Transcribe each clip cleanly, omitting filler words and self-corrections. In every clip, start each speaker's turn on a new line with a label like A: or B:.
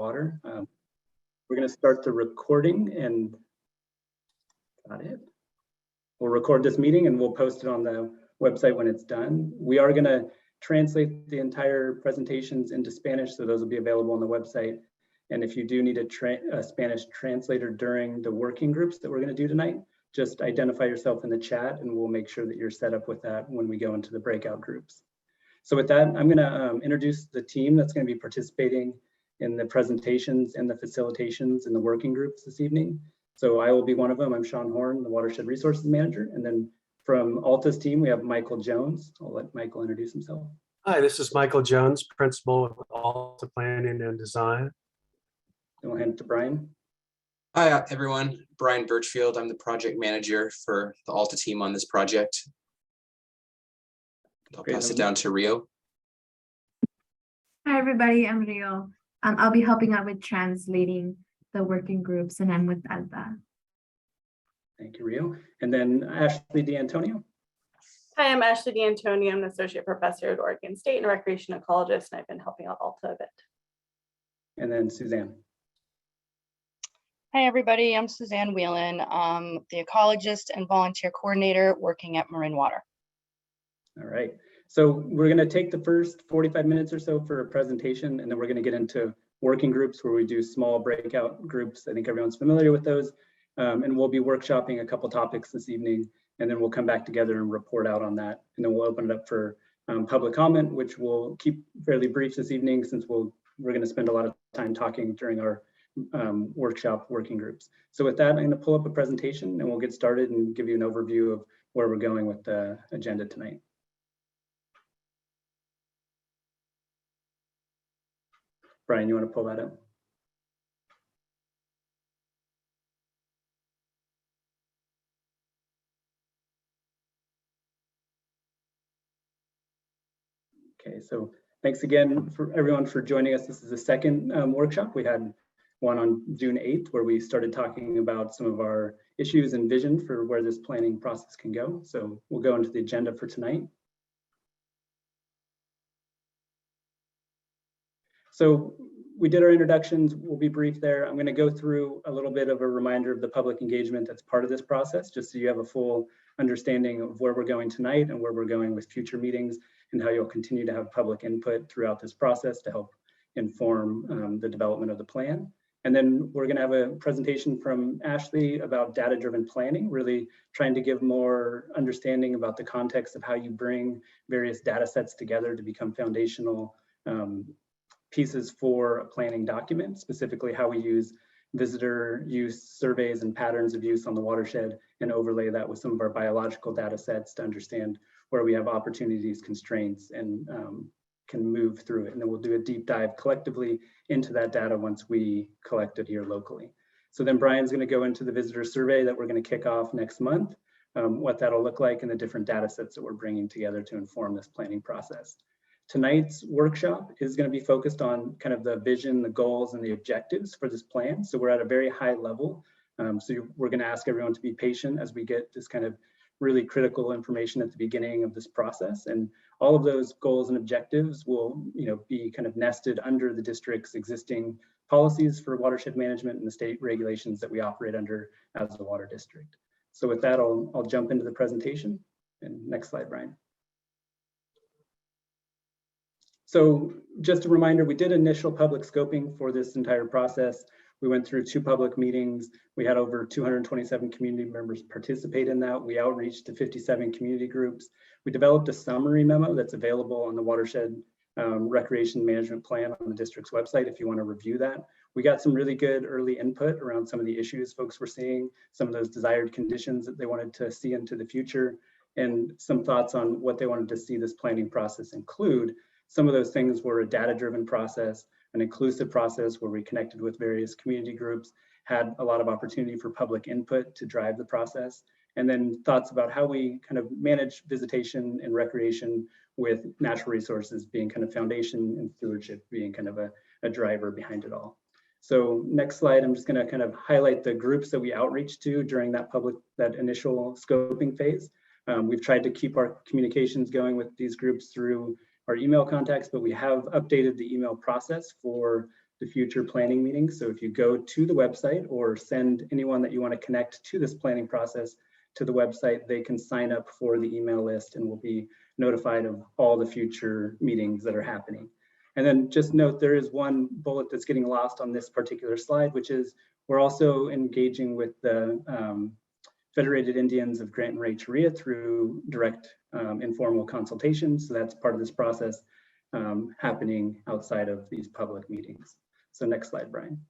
A: water. We're going to start the recording and got it. We'll record this meeting and we'll post it on the website when it's done. We are going to translate the entire presentations into Spanish, so those will be available on the website. And if you do need a Spanish translator during the working groups that we're going to do tonight, just identify yourself in the chat and we'll make sure that you're set up with that when we go into the breakout groups. So with that, I'm going to introduce the team that's going to be participating in the presentations and the facilitations in the working groups this evening. So I will be one of them. I'm Sean Horn, the Watershed Resources Manager. And then from Alta's team, we have Michael Jones. I'll let Michael introduce himself.
B: Hi, this is Michael Jones, Principal with Alta Planning and Design.
A: And we'll hand it to Brian.
C: Hi, everyone. Brian Birchfield. I'm the project manager for the Alta team on this project. I'll pass it down to Rio.
D: Hi, everybody. I'm Rio. I'll be helping out with translating the working groups, and I'm with Alta.
A: Thank you, Rio. And then Ashley D'Antonio.
E: Hi, I'm Ashley D'Antonio. I'm an associate professor at Oregon State and a recreation ecologist, and I've been helping out Alta a bit.
A: And then Suzanne.
F: Hi, everybody. I'm Suzanne Whelan, the ecologist and volunteer coordinator working at Marin Water.
A: All right. So we're going to take the first 45 minutes or so for a presentation, and then we're going to get into working groups where we do small breakout groups. I think everyone's familiar with those. And we'll be workshopping a couple topics this evening, and then we'll come back together and report out on that. And then we'll open it up for public comment, which we'll keep fairly brief this evening since we're going to spend a lot of time talking during our workshop working groups. So with that, I'm going to pull up a presentation and we'll get started and give you an overview of where we're going with the agenda tonight. Brian, you want to pull that up? Okay, so thanks again for everyone for joining us. This is the second workshop. We had one on June 8th where we started talking about some of our issues and vision for where this planning process can go. So we'll go into the agenda for tonight. So we did our introductions. We'll be brief there. I'm going to go through a little bit of a reminder of the public engagement that's part of this process, just so you have a full understanding of where we're going tonight and where we're going with future meetings, and how you'll continue to have public input throughout this process to help inform the development of the plan. And then we're going to have a presentation from Ashley about data-driven planning, really trying to give more understanding about the context of how you bring various data sets together to become foundational pieces for a planning document, specifically how we use visitor use surveys and patterns of use on the watershed and overlay that with some of our biological data sets to understand where we have opportunities, constraints, and can move through it. And then we'll do a deep dive collectively into that data once we collect it here locally. So then Brian's going to go into the visitor survey that we're going to kick off next month, what that'll look like and the different data sets that we're bringing together to inform this planning process. Tonight's workshop is going to be focused on kind of the vision, the goals, and the objectives for this plan. So we're at a very high level. We're going to ask everyone to be patient as we get this kind of really critical information at the beginning of this process. And all of those goals and objectives will be kind of nested under the district's existing policies for watershed management and the state regulations that we operate under as a water district. So with that, I'll jump into the presentation. And next slide, Brian. So just a reminder, we did initial public scoping for this entire process. We went through 2 public meetings. We had over 227 community members participate in that. We outreached to 57 community groups. We developed a summary memo that's available on the Watershed Recreation Management Plan on the district's website if you want to review that. We got some really good early input around some of the issues folks were seeing, some of those desired conditions that they wanted to see into the future, and some thoughts on what they wanted to see this planning process include. Some of those things were a data-driven process, an inclusive process where we connected with various community groups, had a lot of opportunity for public input to drive the process, and then thoughts about how we kind of manage visitation and recreation with natural resources being kind of foundation and stewardship being kind of a driver behind it all. So next slide, I'm just going to kind of highlight the groups that we outreach to during that initial scoping phase. We've tried to keep our communications going with these groups through our email contacts, but we have updated the email process for the future planning meetings. So if you go to the website or send anyone that you want to connect to this planning process to the website, they can sign up for the email list and will be notified of all the future meetings that are happening. And then just note, there is one bullet that's getting lost on this particular slide, which is we're also engaging with the Federated Indians of Grant and Rancheria through direct informal consultations. So that's part of this process happening outside of these public meetings. So next slide, Brian.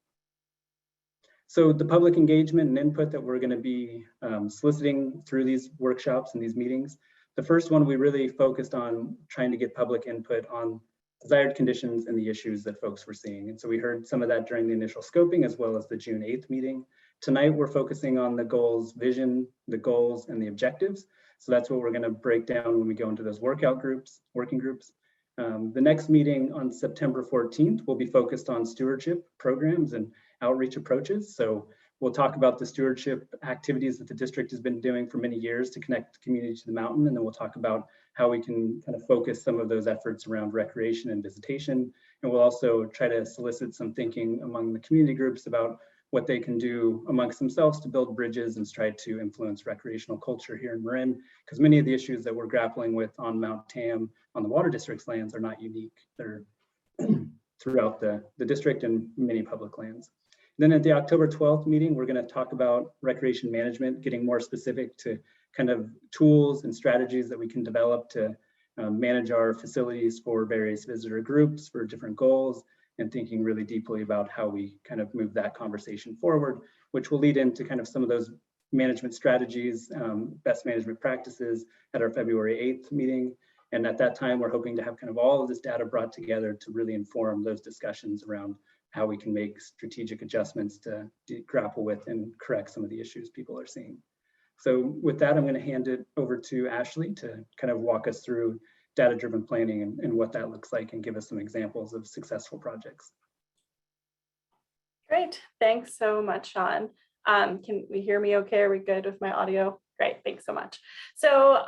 A: So the public engagement and input that we're going to be soliciting through these workshops and these meetings, the first one we really focused on trying to get public input on desired conditions and the issues that folks were seeing. And so we heard some of that during the initial scoping as well as the June 8th meeting. Tonight, we're focusing on the goals, vision, the goals, and the objectives. So that's what we're going to break down when we go into those working groups. The next meeting on September 14th will be focused on stewardship programs and outreach approaches. So we'll talk about the stewardship activities that the district has been doing for many years to connect the community to the mountain. And then we'll talk about how we can kind of focus some of those efforts around recreation and visitation. And we'll also try to solicit some thinking among the community groups about what they can do amongst themselves to build bridges and try to influence recreational culture here in Marin, because many of the issues that we're grappling with on Mount Tam on the Water District's lands are not unique. They're throughout the district and many public lands. Then at the October 12th meeting, we're going to talk about recreation management, getting more specific to kind of tools and strategies that we can develop to manage our facilities for various visitor groups for different goals, and thinking really deeply about how we kind of move that conversation forward, which will lead into kind of some of those management strategies, best management practices at our February 8th meeting. And at that time, we're hoping to have kind of all of this data brought together to really inform those discussions around how we can make strategic adjustments to grapple with and correct some of the issues people are seeing. So with that, I'm going to hand it over to Ashley to kind of walk us through data-driven planning and what that looks like and give us some examples of successful projects.
E: Great, thanks so much, Sean. Can we hear me okay? Are we good with my audio? Great, thanks so much. So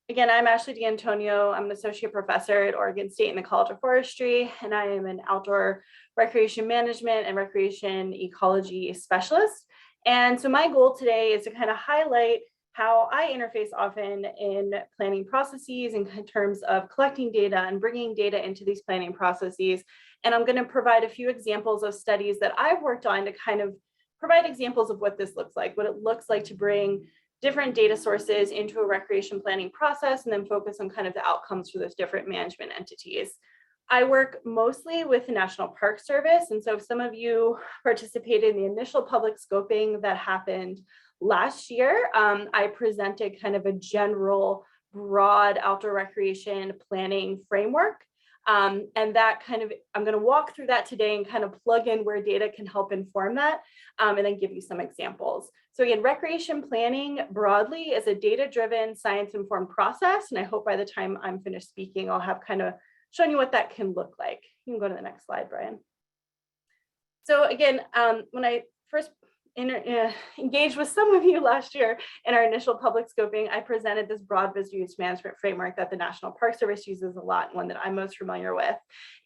E: again, I'm Ashley D'Antonio. I'm an associate professor at Oregon State in the College of Forestry, and I am an outdoor recreation management and recreation ecology specialist. And so my goal today is to kind of highlight how I interface often in planning processes in terms of collecting data and bringing data into these planning processes. And I'm going to provide a few examples of studies that I've worked on to kind of provide examples of what this looks like, what it looks like to bring different data sources into a recreation planning process and then focus on kind of the outcomes for those different management entities. I work mostly with the National Park Service. And so if some of you participated in the initial public scoping that happened last year, I presented kind of a general broad outdoor recreation planning framework. And that kind of, I'm going to walk through that today and kind of plug in where data can help inform that and then give you some examples. So again, recreation planning broadly is a data-driven, science-informed process. And I hope by the time I'm finished speaking, I'll have kind of shown you what that can look like. You can go to the next slide, Brian. So again, when I first engaged with some of you last year in our initial public scoping, I presented this broad visitor use management framework that the National Park Service uses a lot, one that I'm most familiar with.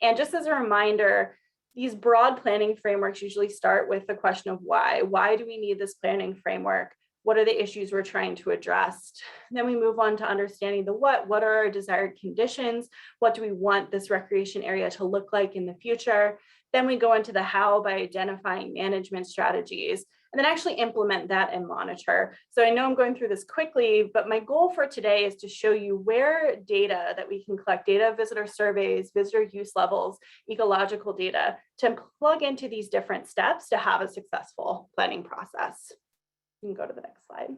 E: And just as a reminder, these broad planning frameworks usually start with the question of why. Why do we need this planning framework? What are the issues we're trying to address? And then we move on to understanding the what are our desired conditions? What do we want this recreation area to look like in the future? Then we go into the how by identifying management strategies, and then actually implement that and monitor. So I know I'm going through this quickly, but my goal for today is to show you where data that we can collect, data, visitor surveys, visitor use levels, ecological data, to plug into these different steps to have a successful planning process. You can go to the next slide.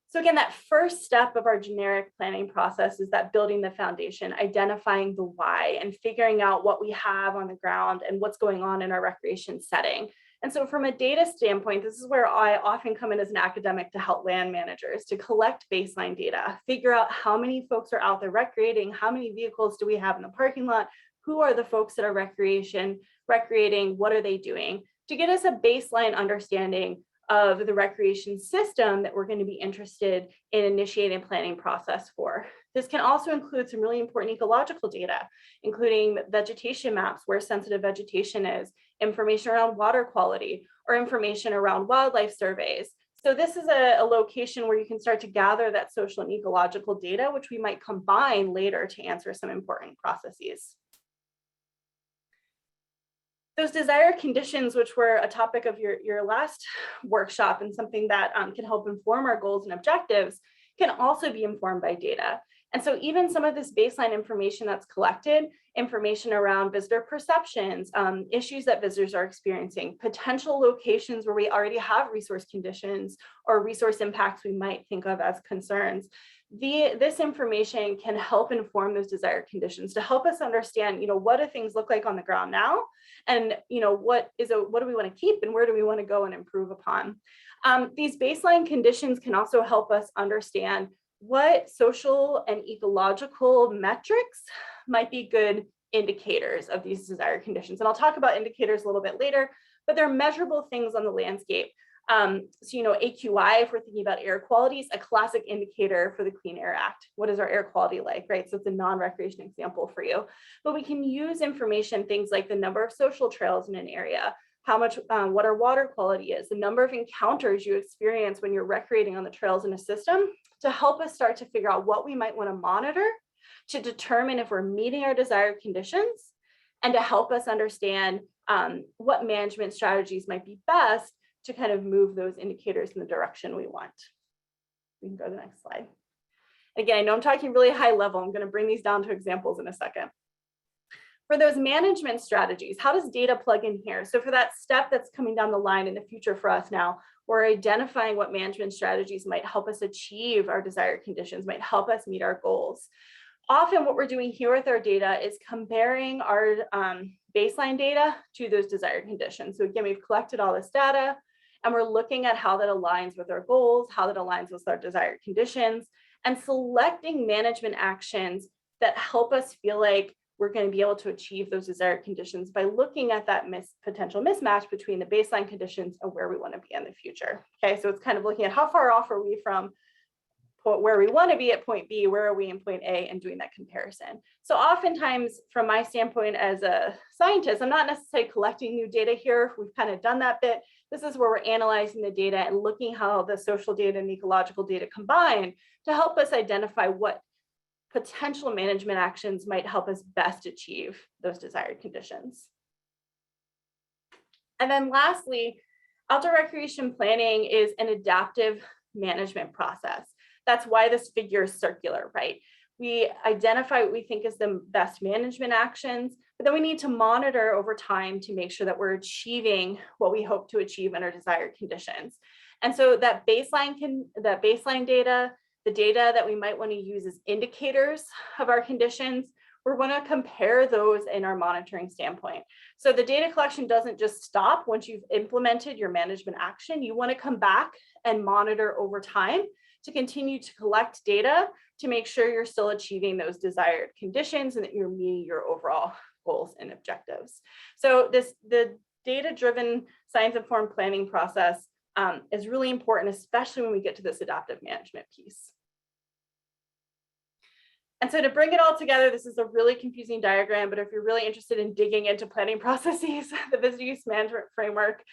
E: So again, that first step of our generic planning process is that building the foundation, identifying the why and figuring out what we have on the ground and what's going on in our recreation setting. And so from a data standpoint, this is where I often come in as an academic to help land managers to collect baseline data, figure out how many folks are out there recreating, how many vehicles do we have in the parking lot, who are the folks that are recreating, what are they doing, to get us a baseline understanding of the recreation system that we're going to be interested in initiating a planning process for. This can also include some really important ecological data, including vegetation maps, where sensitive vegetation is, information around water quality, or information around wildlife surveys. So this is a location where you can start to gather that social and ecological data, which we might combine later to answer some important processes. Those desired conditions, which were a topic of your last workshop and something that can help inform our goals and objectives, can also be informed by data. And so even some of this baseline information that's collected, information around visitor perceptions, issues that visitors are experiencing, potential locations where we already have resource conditions or resource impacts we might think of as concerns. This information can help inform those desired conditions to help us understand, what do things look like on the ground now? And, what do we want to keep and where do we want to go and improve upon? These baseline conditions can also help us understand what social and ecological metrics might be good indicators of these desired conditions. And I'll talk about indicators a little bit later, but they're measurable things on the landscape. AQI, if we're thinking about air quality, is a classic indicator for the Clean Air Act. What is our air quality like, right? So it's a non-recreation example for you. But we can use information, things like the number of social trails in an area, how much, what our water quality is, the number of encounters you experience when you're recreating on the trails in a system, to help us start to figure out what we might want to monitor to determine if we're meeting our desired conditions, and to help us understand what management strategies might be best to kind of move those indicators in the direction we want. We can go to the next slide. Again, I know I'm talking really high level. I'm going to bring these down to examples in a second. For those management strategies, how does data plug in here? So for that step that's coming down the line in the future for us now, we're identifying what management strategies might help us achieve our desired conditions, might help us meet our goals. Often what we're doing here with our data is comparing our baseline data to those desired conditions. So again, we've collected all this data and we're looking at how that aligns with our goals, how that aligns with our desired conditions, and selecting management actions that help us feel like we're going to be able to achieve those desired conditions by looking at that potential mismatch between the baseline conditions and where we want to be in the future. Okay, so it's kind of looking at how far off are we from where we want to be at point B, where are we in point A, and doing that comparison. So oftentimes, from my standpoint as a scientist, I'm not necessarily collecting new data here. We've kind of done that bit. This is where we're analyzing the data and looking how the social data and ecological data combine to help us identify what potential management actions might help us best achieve those desired conditions. And then lastly, outdoor recreation planning is an adaptive management process. That's why this figure is circular, right? We identify what we think is the best management actions, but then we need to monitor over time to make sure that we're achieving what we hope to achieve in our desired conditions. And so that baseline data, the data that we might want to use as indicators of our conditions, we're going to compare those in our monitoring standpoint. So the data collection doesn't just stop once you've implemented your management action. You want to come back and monitor over time to continue to collect data to make sure you're still achieving those desired conditions and that you're meeting your overall goals and objectives. So the data-driven science-informed planning process is really important, especially when we get to this adaptive management piece. And so to bring it all together, this is a really confusing diagram, but if you're really interested in digging into planning processes, the Visitor Use Management Framework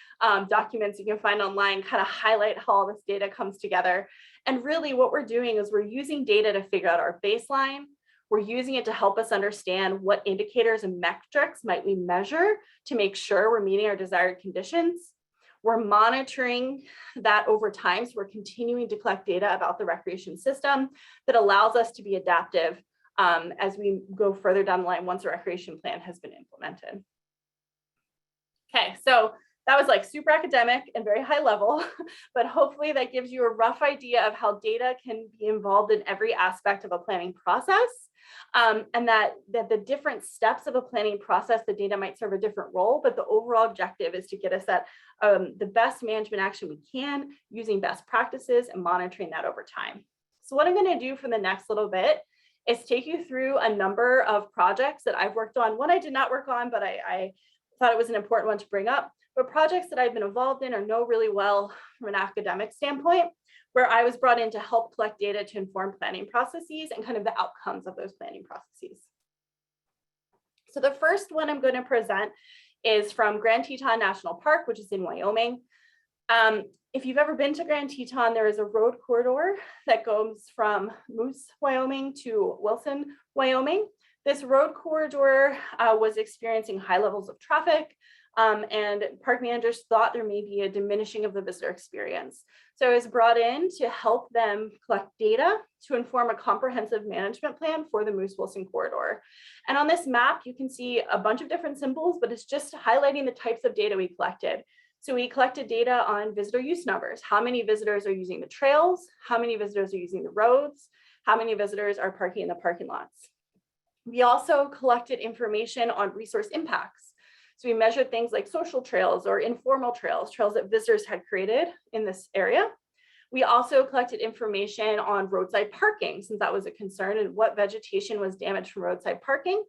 E: documents you can find online kind of highlight how all this data comes together. And really what we're doing is we're using data to figure out our baseline. We're using it to help us understand what indicators and metrics might we measure to make sure we're meeting our desired conditions. We're monitoring that over time. So we're continuing to collect data about the recreation system that allows us to be adaptive as we go further down the line once a recreation plan has been implemented. Okay, so that was like super academic and very high level, but hopefully that gives you a rough idea of how data can be involved in every aspect of a planning process. And that the different steps of a planning process, the data might serve a different role, but the overall objective is to get us at the best management action we can using best practices and monitoring that over time. So what I'm going to do for the next little bit is take you through a number of projects that I've worked on. One I did not work on, but I thought it was an important one to bring up. But projects that I've been involved in or know really well from an academic standpoint, where I was brought in to help collect data to inform planning processes and kind of the outcomes of those planning processes. So the first one I'm going to present is from Grand Teton National Park, which is in Wyoming. If you've ever been to Grand Teton, there is a road corridor that goes from Moose, Wyoming to Wilson, Wyoming. This road corridor was experiencing high levels of traffic, and park managers thought there may be a diminishing of the visitor experience. So I was brought in to help them collect data to inform a comprehensive management plan for the Moose-Wilson corridor. And on this map, you can see a bunch of different symbols, but it's just highlighting the types of data we collected. So we collected data on visitor use numbers. How many visitors are using the trails? How many visitors are using the roads? How many visitors are parking in the parking lots? We also collected information on resource impacts. So we measured things like social trails or informal trails, trails that visitors had created in this area. We also collected information on roadside parking, since that was a concern, and what vegetation was damaged from roadside parking.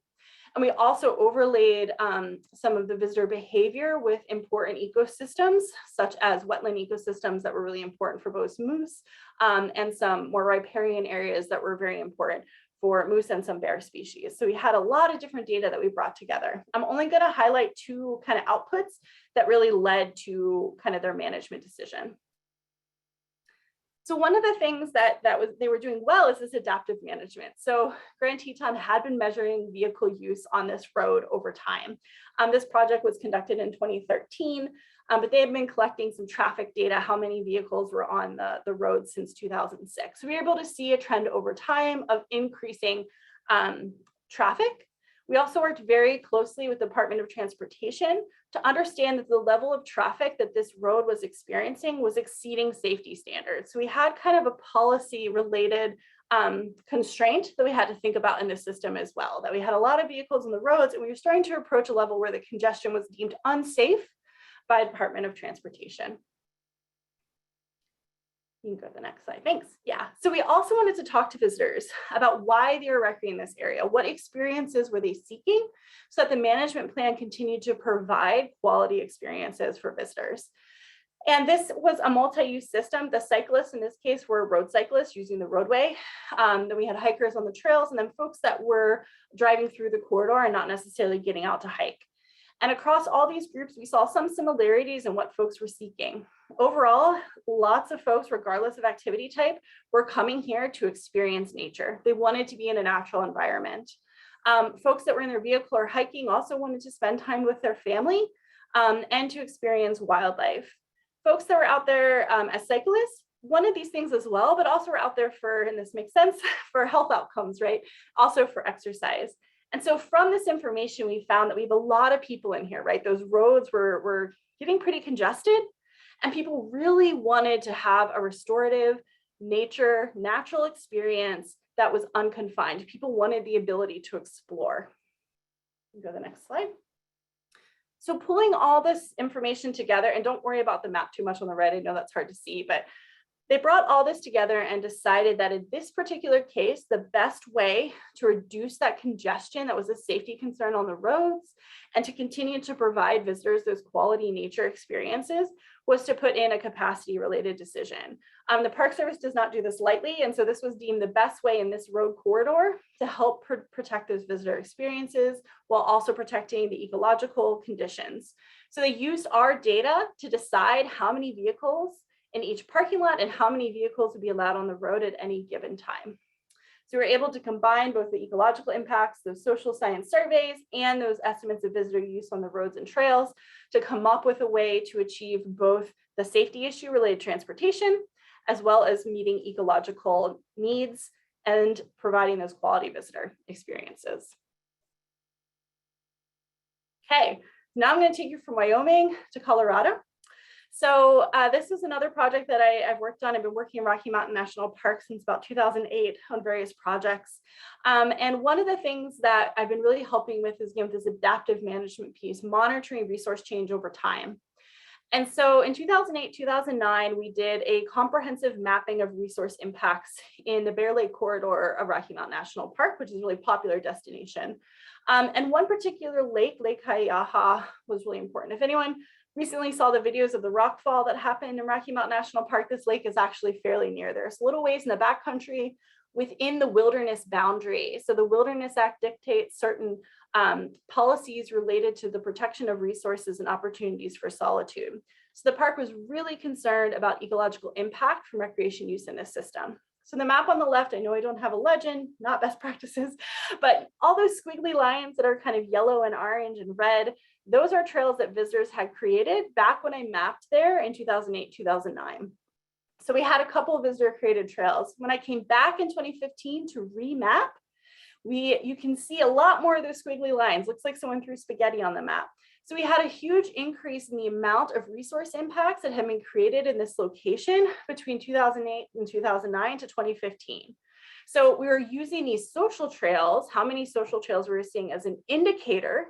E: And we also overlaid some of the visitor behavior with important ecosystems, such as wetland ecosystems that were really important for both moose and some more riparian areas that were very important for moose and some bear species. So we had a lot of different data that we brought together. I'm only going to highlight two kind of outputs that really led to kind of their management decision. So one of the things that they were doing well is this adaptive management. So Grand Teton had been measuring vehicle use on this road over time. This project was conducted in 2013, but they had been collecting some traffic data, how many vehicles were on the road since 2006. So we were able to see a trend over time of increasing traffic. We also worked very closely with the Department of Transportation to understand that the level of traffic that this road was experiencing was exceeding safety standards. So we had kind of a policy related constraint that we had to think about in the system as well, that we had a lot of vehicles on the roads and we were starting to approach a level where the congestion was deemed unsafe by the Department of Transportation. You can go to the next slide, thanks. Yeah, so we also wanted to talk to visitors about why they were recreating this area. What experiences were they seeking so that the management plan continued to provide quality experiences for visitors. And this was a multi-use system. The cyclists in this case were road cyclists using the roadway. Then we had hikers on the trails and then folks that were driving through the corridor and not necessarily getting out to hike. And across all these groups, we saw some similarities in what folks were seeking. Overall, lots of folks, regardless of activity type, were coming here to experience nature. They wanted to be in a natural environment. Folks that were in their vehicle or hiking also wanted to spend time with their family and to experience wildlife. Folks that were out there as cyclists wanted these things as well, but also were out there for, and this makes sense, for health outcomes, right? Also for exercise. And so from this information, we found that we have a lot of people in here, right? Those roads were getting pretty congested and people really wanted to have a restorative natural experience that was unconfined. People wanted the ability to explore. Go to the next slide. So pulling all this information together, and don't worry about the map too much on the right, I know that's hard to see, but they brought all this together and decided that in this particular case, the best way to reduce that congestion that was a safety concern on the roads and to continue to provide visitors those quality nature experiences was to put in a capacity related decision. The Park Service does not do this lightly, and so this was deemed the best way in this road corridor to help protect those visitor experiences while also protecting the ecological conditions. So they used our data to decide how many vehicles in each parking lot and how many vehicles would be allowed on the road at any given time. So we're able to combine both the ecological impacts, those social science surveys, and those estimates of visitor use on the roads and trails to come up with a way to achieve both the safety issue related to transportation, as well as meeting ecological needs and providing those quality visitor experiences. Okay, now I'm going to take you from Wyoming to Colorado. So this is another project that I've worked on. I've been working in Rocky Mountain National Park since about 2008 on various projects. And one of the things that I've been really helping with is, this adaptive management piece, monitoring resource change over time. And so in 2008, 2009, we did a comprehensive mapping of resource impacts in the Bear Lake corridor of Rocky Mountain National Park, which is a really popular destination. And one particular lake, Lake Kaiaha, was really important. If anyone recently saw the videos of the rock fall that happened in Rocky Mountain National Park, this lake is actually fairly near. There's little ways in the backcountry within the wilderness boundary. So the Wilderness Act dictates certain policies related to the protection of resources and opportunities for solitude. So the park was really concerned about ecological impact from recreation use in this system. So the map on the left, I know I don't have a legend, not best practices, but all those squiggly lines that are kind of yellow and orange and red, those are trails that visitors had created back when I mapped there in 2008, 2009. So we had a couple of visitor created trails. When I came back in 2015 to remap, you can see a lot more of those squiggly lines. Looks like someone threw spaghetti on the map. So we had a huge increase in the amount of resource impacts that had been created in this location between 2008 and 2009 to 2015. So we were using these social trails, how many social trails we were seeing, as an indicator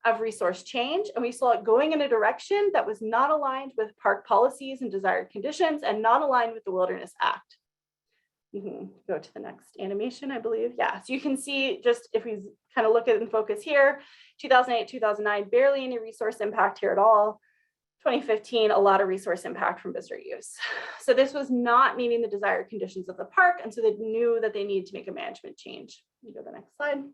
E: of resource change. And we saw it going in a direction that was not aligned with park policies and desired conditions and not aligned with the Wilderness Act. You can go to the next animation, I believe. Yeah, so you can see, just if we kind of look at and focus here, 2008, 2009, barely any resource impact here at all. 2015, a lot of resource impact from visitor use. So this was not meeting the desired conditions of the park. And so they knew that they needed to make a management change. You go to the next slide.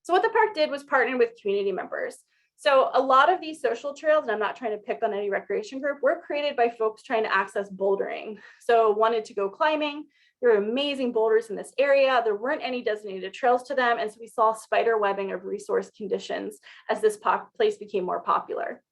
E: So what the park did was partner with community members. So a lot of these social trails, and I'm not trying to pick on any recreation group, were created by folks trying to access bouldering. So wanted to go climbing. There were amazing boulders in this area. There weren't any designated trails to them. And so we saw spider webbing of resource conditions as this place became more popular.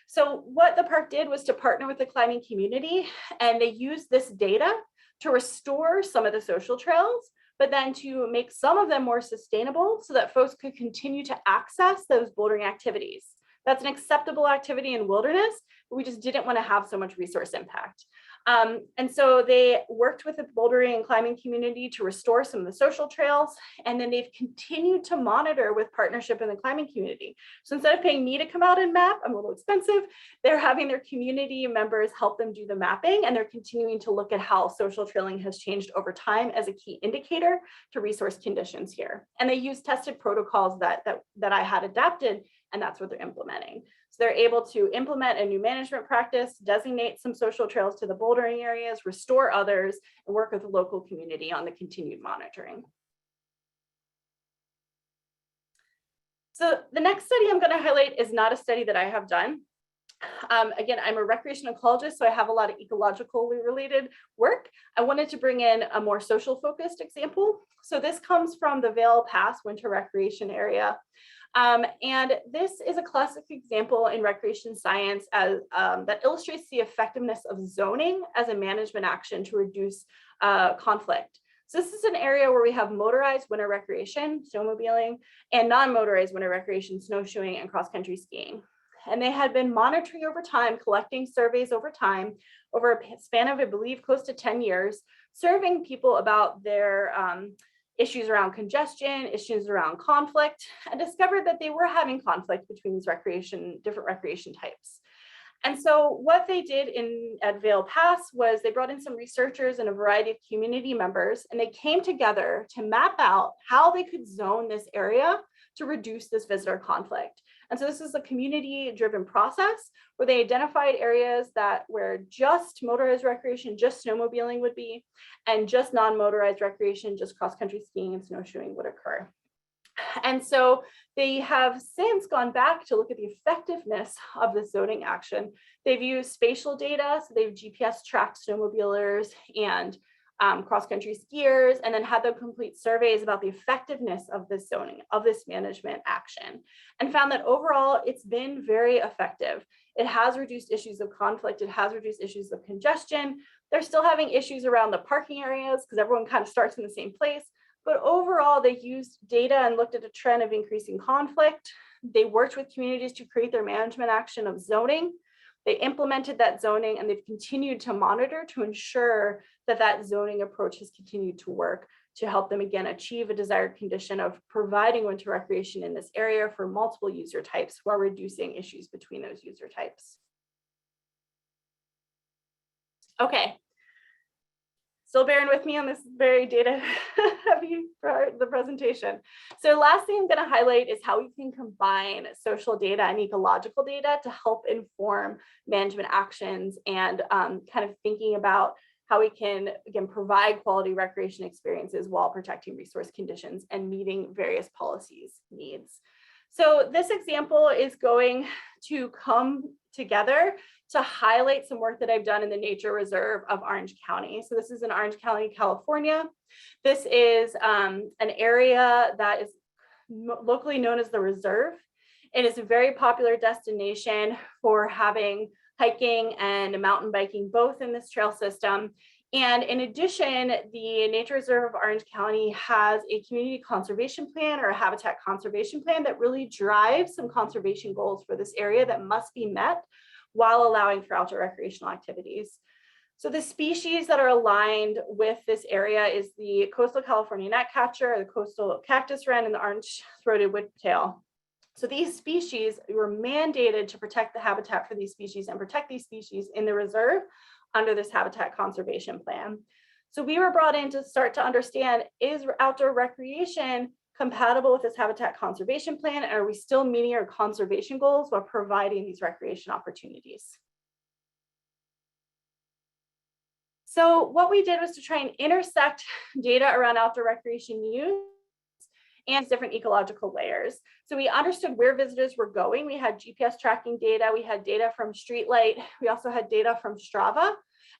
E: So what the park did was to partner with the climbing community, and they used this data to restore some of the social trails, but then to make some of them more sustainable so that folks could continue to access those bouldering activities. That's an acceptable activity in wilderness, but we just didn't want to have so much resource impact. And so they worked with the bouldering and climbing community to restore some of the social trails, and then they've continued to monitor with partnership in the climbing community. So instead of paying me to come out and map, I'm a little expensive, they're having their community members help them do the mapping, and they're continuing to look at how social trailing has changed over time as a key indicator to resource conditions here. And they use tested protocols that I had adapted, and that's what they're implementing. So they're able to implement a new management practice, designate some social trails to the bouldering areas, restore others, and work with the local community on the continued monitoring. So the next study I'm going to highlight is not a study that I have done. Again, I'm a recreation ecologist, so I have a lot of ecologically related work. I wanted to bring in a more social focused example. So this comes from the Vail Pass Winter Recreation Area. And this is a classic example in recreation science that illustrates the effectiveness of zoning as a management action to reduce conflict. So this is an area where we have motorized winter recreation, snowmobiling, and non-motorized winter recreation, snowshoeing and cross-country skiing. And they had been monitoring over time, collecting surveys over time, over a span of, I believe, close to 10 years, surveying people about their issues around congestion, issues around conflict, and discovered that they were having conflict between these different recreation types. And so what they did at Vail Pass was they brought in some researchers and a variety of community members, and they came together to map out how they could zone this area to reduce this visitor conflict. And so this is a community-driven process where they identified areas where just motorized recreation, just snowmobiling would be, and just non-motorized recreation, just cross-country skiing and snowshoeing would occur. And so they have since gone back to look at the effectiveness of the zoning action. They've used spatial data, so they've GPS tracked snowmobilers and cross-country skiers, and then had them complete surveys about the effectiveness of this zoning, of this management action, and found that overall it's been very effective. It has reduced issues of conflict. It has reduced issues of congestion. They're still having issues around the parking areas because everyone kind of starts in the same place. But overall, they used data and looked at a trend of increasing conflict. They worked with communities to create their management action of zoning. They implemented that zoning, and they've continued to monitor to ensure that that zoning approach has continued to work to help them, again, achieve a desired condition of providing winter recreation in this area for multiple user types while reducing issues between those user types. Okay. Still bearing with me on this very data heavy part of the presentation. So last thing I'm going to highlight is how we can combine social data and ecological data to help inform management actions and kind of thinking about how we can, again, provide quality recreation experiences while protecting resource conditions and meeting various policies needs. So this example is going to come together to highlight some work that I've done in the Nature Reserve of Orange County. So this is in Orange County, California. This is an area that is locally known as the Reserve. It is a very popular destination for having hiking and mountain biking, both in this trail system. And in addition, the Nature Reserve of Orange County has a community conservation plan or a habitat conservation plan that really drives some conservation goals for this area that must be met while allowing for outdoor recreational activities. So the species that are aligned with this area is the coastal California gnatcatcher, the coastal cactus wren, and the orange-throated whiptail. So these species were mandated to protect the habitat for these species and protect these species in the reserve under this habitat conservation plan. So we were brought in to start to understand, is outdoor recreation compatible with this habitat conservation plan? And are we still meeting our conservation goals while providing these recreation opportunities? So what we did was to try and intersect data around outdoor recreation use and different ecological layers. So we understood where visitors were going. We had GPS tracking data. We had data from Streetlight. We also had data from Strava.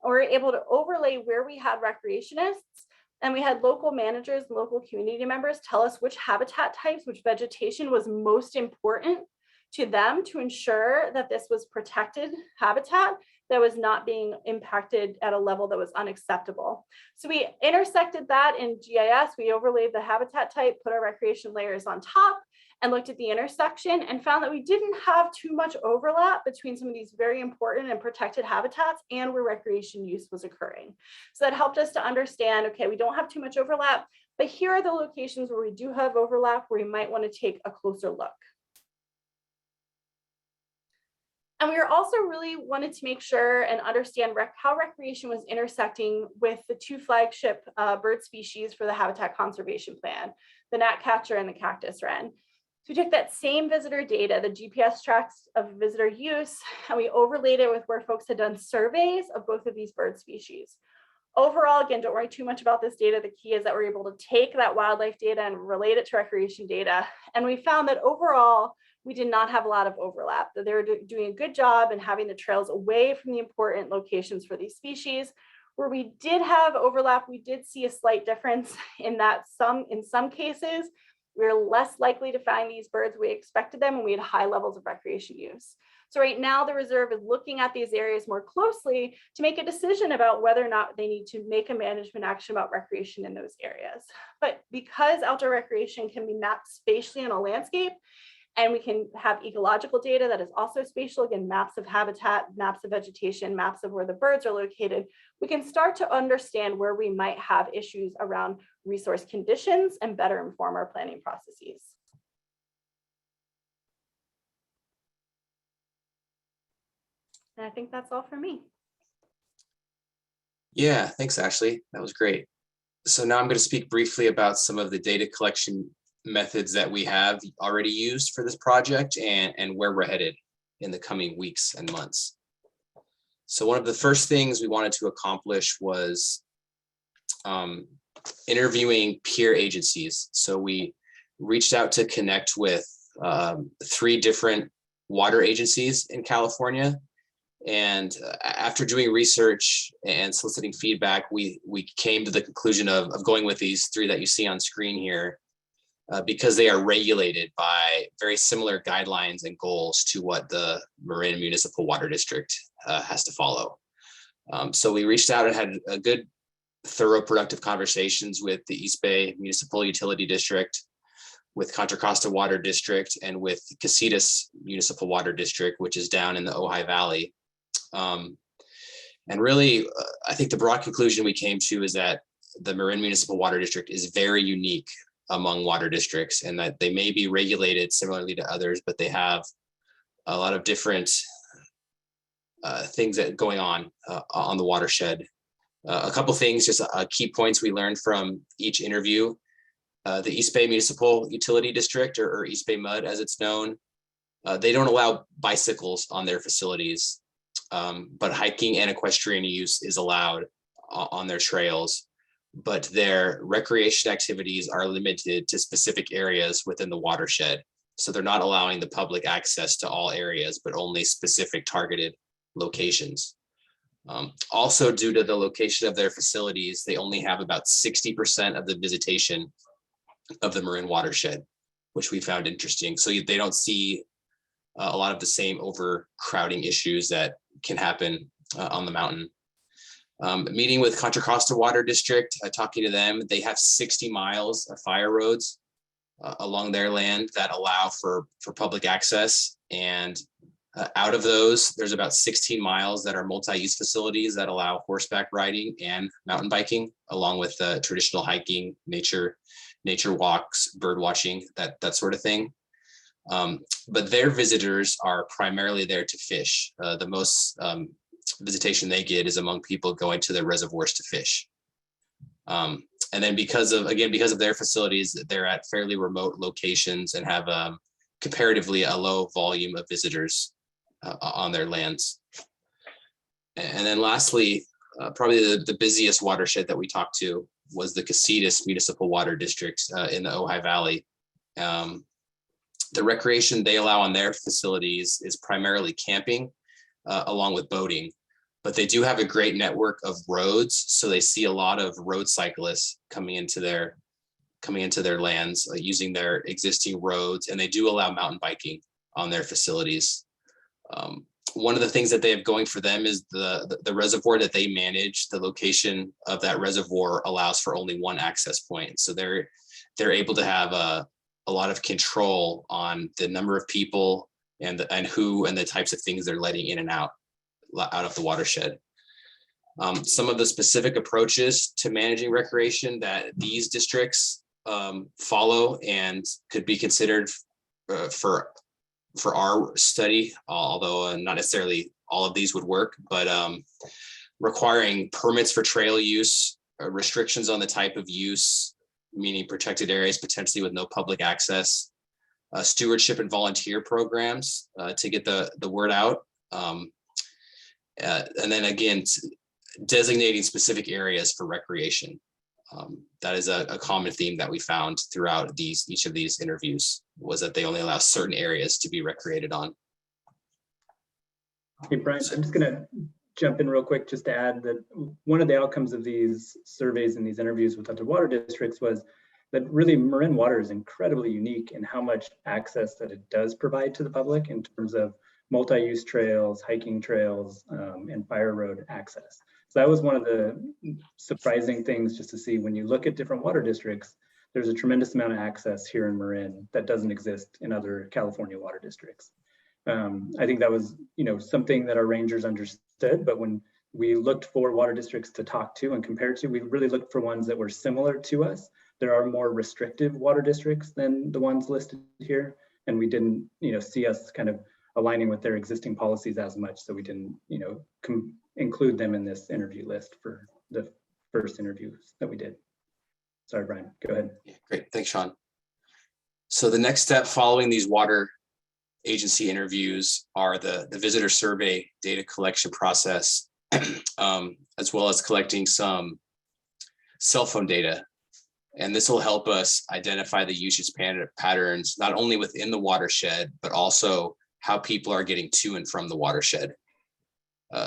E: And we were able to overlay where we had recreationists. And we had local managers and local community members tell us which habitat types, which vegetation was most important to them to ensure that this was protected habitat that was not being impacted at a level that was unacceptable. So we intersected that in GIS. We overlaid the habitat type, put our recreation layers on top, and looked at the intersection and found that we didn't have too much overlap between some of these very important and protected habitats and where recreation use was occurring. So that helped us to understand, okay, we don't have too much overlap, but here are the locations where we do have overlap where we might want to take a closer look. And we were also really wanted to make sure and understand how recreation was intersecting with the two flagship bird species for the habitat conservation plan, the gnatcatcher and the cactus wren. So we took that same visitor data, the GPS tracks of visitor use, and we overlaid it with where folks had done surveys of both of these bird species. Overall, again, don't worry too much about this data. The key is that we're able to take that wildlife data and relate it to recreation data. And we found that overall, we did not have a lot of overlap, that they were doing a good job in having the trails away from the important locations for these species. Where we did have overlap, we did see a slight difference in that in some cases, we were less likely to find these birds we expected them when we had high levels of recreation use. So right now the reserve is looking at these areas more closely to make a decision about whether or not they need to make a management action about recreation in those areas. But because outdoor recreation can be mapped spatially on a landscape, and we can have ecological data that is also spatial, again, maps of habitat, maps of vegetation, maps of where the birds are located, we can start to understand where we might have issues around resource conditions and better inform our planning processes. And I think that's all for me.
C: Yeah, thanks, Ashley. That was great. So now I'm going to speak briefly about some of the data collection methods that we have already used for this project and where we're headed in the coming weeks and months. So one of the first things we wanted to accomplish was interviewing peer agencies. So we reached out to connect with 3 different water agencies in California. And after doing research and soliciting feedback, we came to the conclusion of going with these 3 that you see on screen here. Because they are regulated by very similar guidelines and goals to what the Marin Municipal Water District has to follow. So we reached out and had a good, thorough, productive conversations with the East Bay Municipal Utility District, with Contra Costa Water District, and with Casitas Municipal Water District, which is down in the Ojai Valley. And really, I think the broad conclusion we came to is that the Marin Municipal Water District is very unique among water districts, and that they may be regulated similarly to others, but they have a lot of different things that going on the watershed. A couple things, just key points we learned from each interview. The East Bay Municipal Utility District, or East Bay MUD as it's known, they don't allow bicycles on their facilities, but hiking and equestrian use is allowed on their trails. But their recreation activities are limited to specific areas within the watershed. So they're not allowing the public access to all areas, but only specific targeted locations. Also, due to the location of their facilities, they only have about 60% of the visitation of the Marin watershed, which we found interesting. So they don't see a lot of the same overcrowding issues that can happen on the mountain. Meeting with Contra Costa Water District, talking to them, they have 60 miles of fire roads along their land that allow for public access. And out of those, there's about 16 miles that are multi-use facilities that allow horseback riding and mountain biking, along with traditional hiking, nature walks, bird watching, that sort of thing. But their visitors are primarily there to fish. The most visitation they get is among people going to the reservoirs to fish. And then because of their facilities, they're at fairly remote locations and have comparatively a low volume of visitors on their lands. And then lastly, probably the busiest watershed that we talked to was the Casitas Municipal Water District in the Ojai Valley. The recreation they allow on their facilities is primarily camping, along with boating, but they do have a great network of roads. So they see a lot of road cyclists coming into their lands using their existing roads, and they do allow mountain biking on their facilities. One of the things that they have going for them is the reservoir that they manage. The location of that reservoir allows for only one access point. So they're able to have a lot of control on the number of people and the types of things they're letting in and out of the watershed. Some of the specific approaches to managing recreation that these districts follow and could be considered for our study, although not necessarily all of these would work, but requiring permits for trail use, restrictions on the type of use, meaning protected areas potentially with no public access, stewardship and volunteer programs to get the word out. And then again, designating specific areas for recreation. That is a common theme that we found throughout each of these interviews, was that they only allow certain areas to be recreated on.
A: Hey, Brian, I'm just gonna jump in real quick just to add that one of the outcomes of these surveys and these interviews with other water districts was that really Marin water is incredibly unique in how much access that it does provide to the public in terms of multi-use trails, hiking trails, and fire road access. So that was one of the surprising things just to see when you look at different water districts, there's a tremendous amount of access here in Marin that doesn't exist in other California water districts. I think that was, something that our rangers understood, but when we looked for water districts to talk to and compare to, we really looked for ones that were similar to us. There are more restrictive water districts than the ones listed here, and we didn't, see us kind of aligning with their existing policies as much, so we didn't, include them in this interview list for the first interviews that we did. Sorry, Brian, go ahead.
C: Yeah, great, thanks, Sean. So the next step following these water agency interviews are the visitor survey data collection process, as well as collecting some cell phone data. And this will help us identify the usage patterns, not only within the watershed, but also how people are getting to and from the watershed.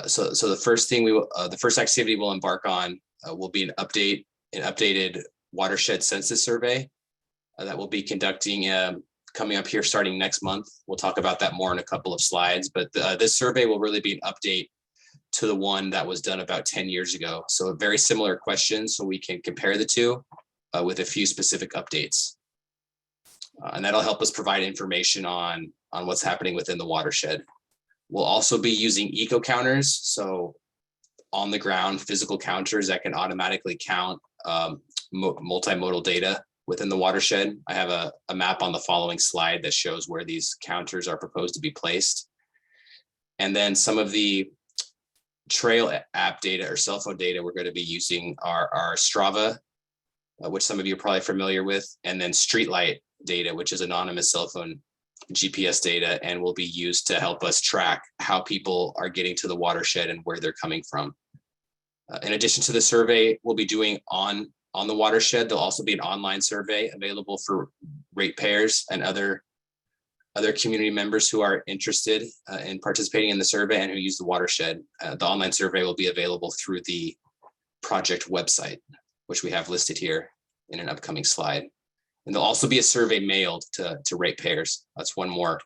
C: So the first thing the first activity we'll embark on will be an updated watershed census survey that we'll be conducting coming up here starting next month. We'll talk about that more in a couple of slides, but this survey will really be an update to the one that was done about 10 years ago. So very similar questions, so we can compare the two with a few specific updates. And that'll help us provide information on what's happening within the watershed. We'll also be using eco counters, so on the ground physical counters that can automatically count multimodal data within the watershed. I have a map on the following slide that shows where these counters are proposed to be placed. And then some of the trail app data or cell phone data, we're going to be using our Strava, which some of you are probably familiar with, and then streetlight data, which is anonymous cell phone GPS data, and will be used to help us track how people are getting to the watershed and where they're coming from. In addition to the survey we'll be doing on the watershed, there'll also be an online survey available for ratepayers and other community members who are interested in participating in the survey and who use the watershed. The online survey will be available through the project website, which we have listed here in an upcoming slide. And there'll also be a survey mailed to ratepayers. That's one more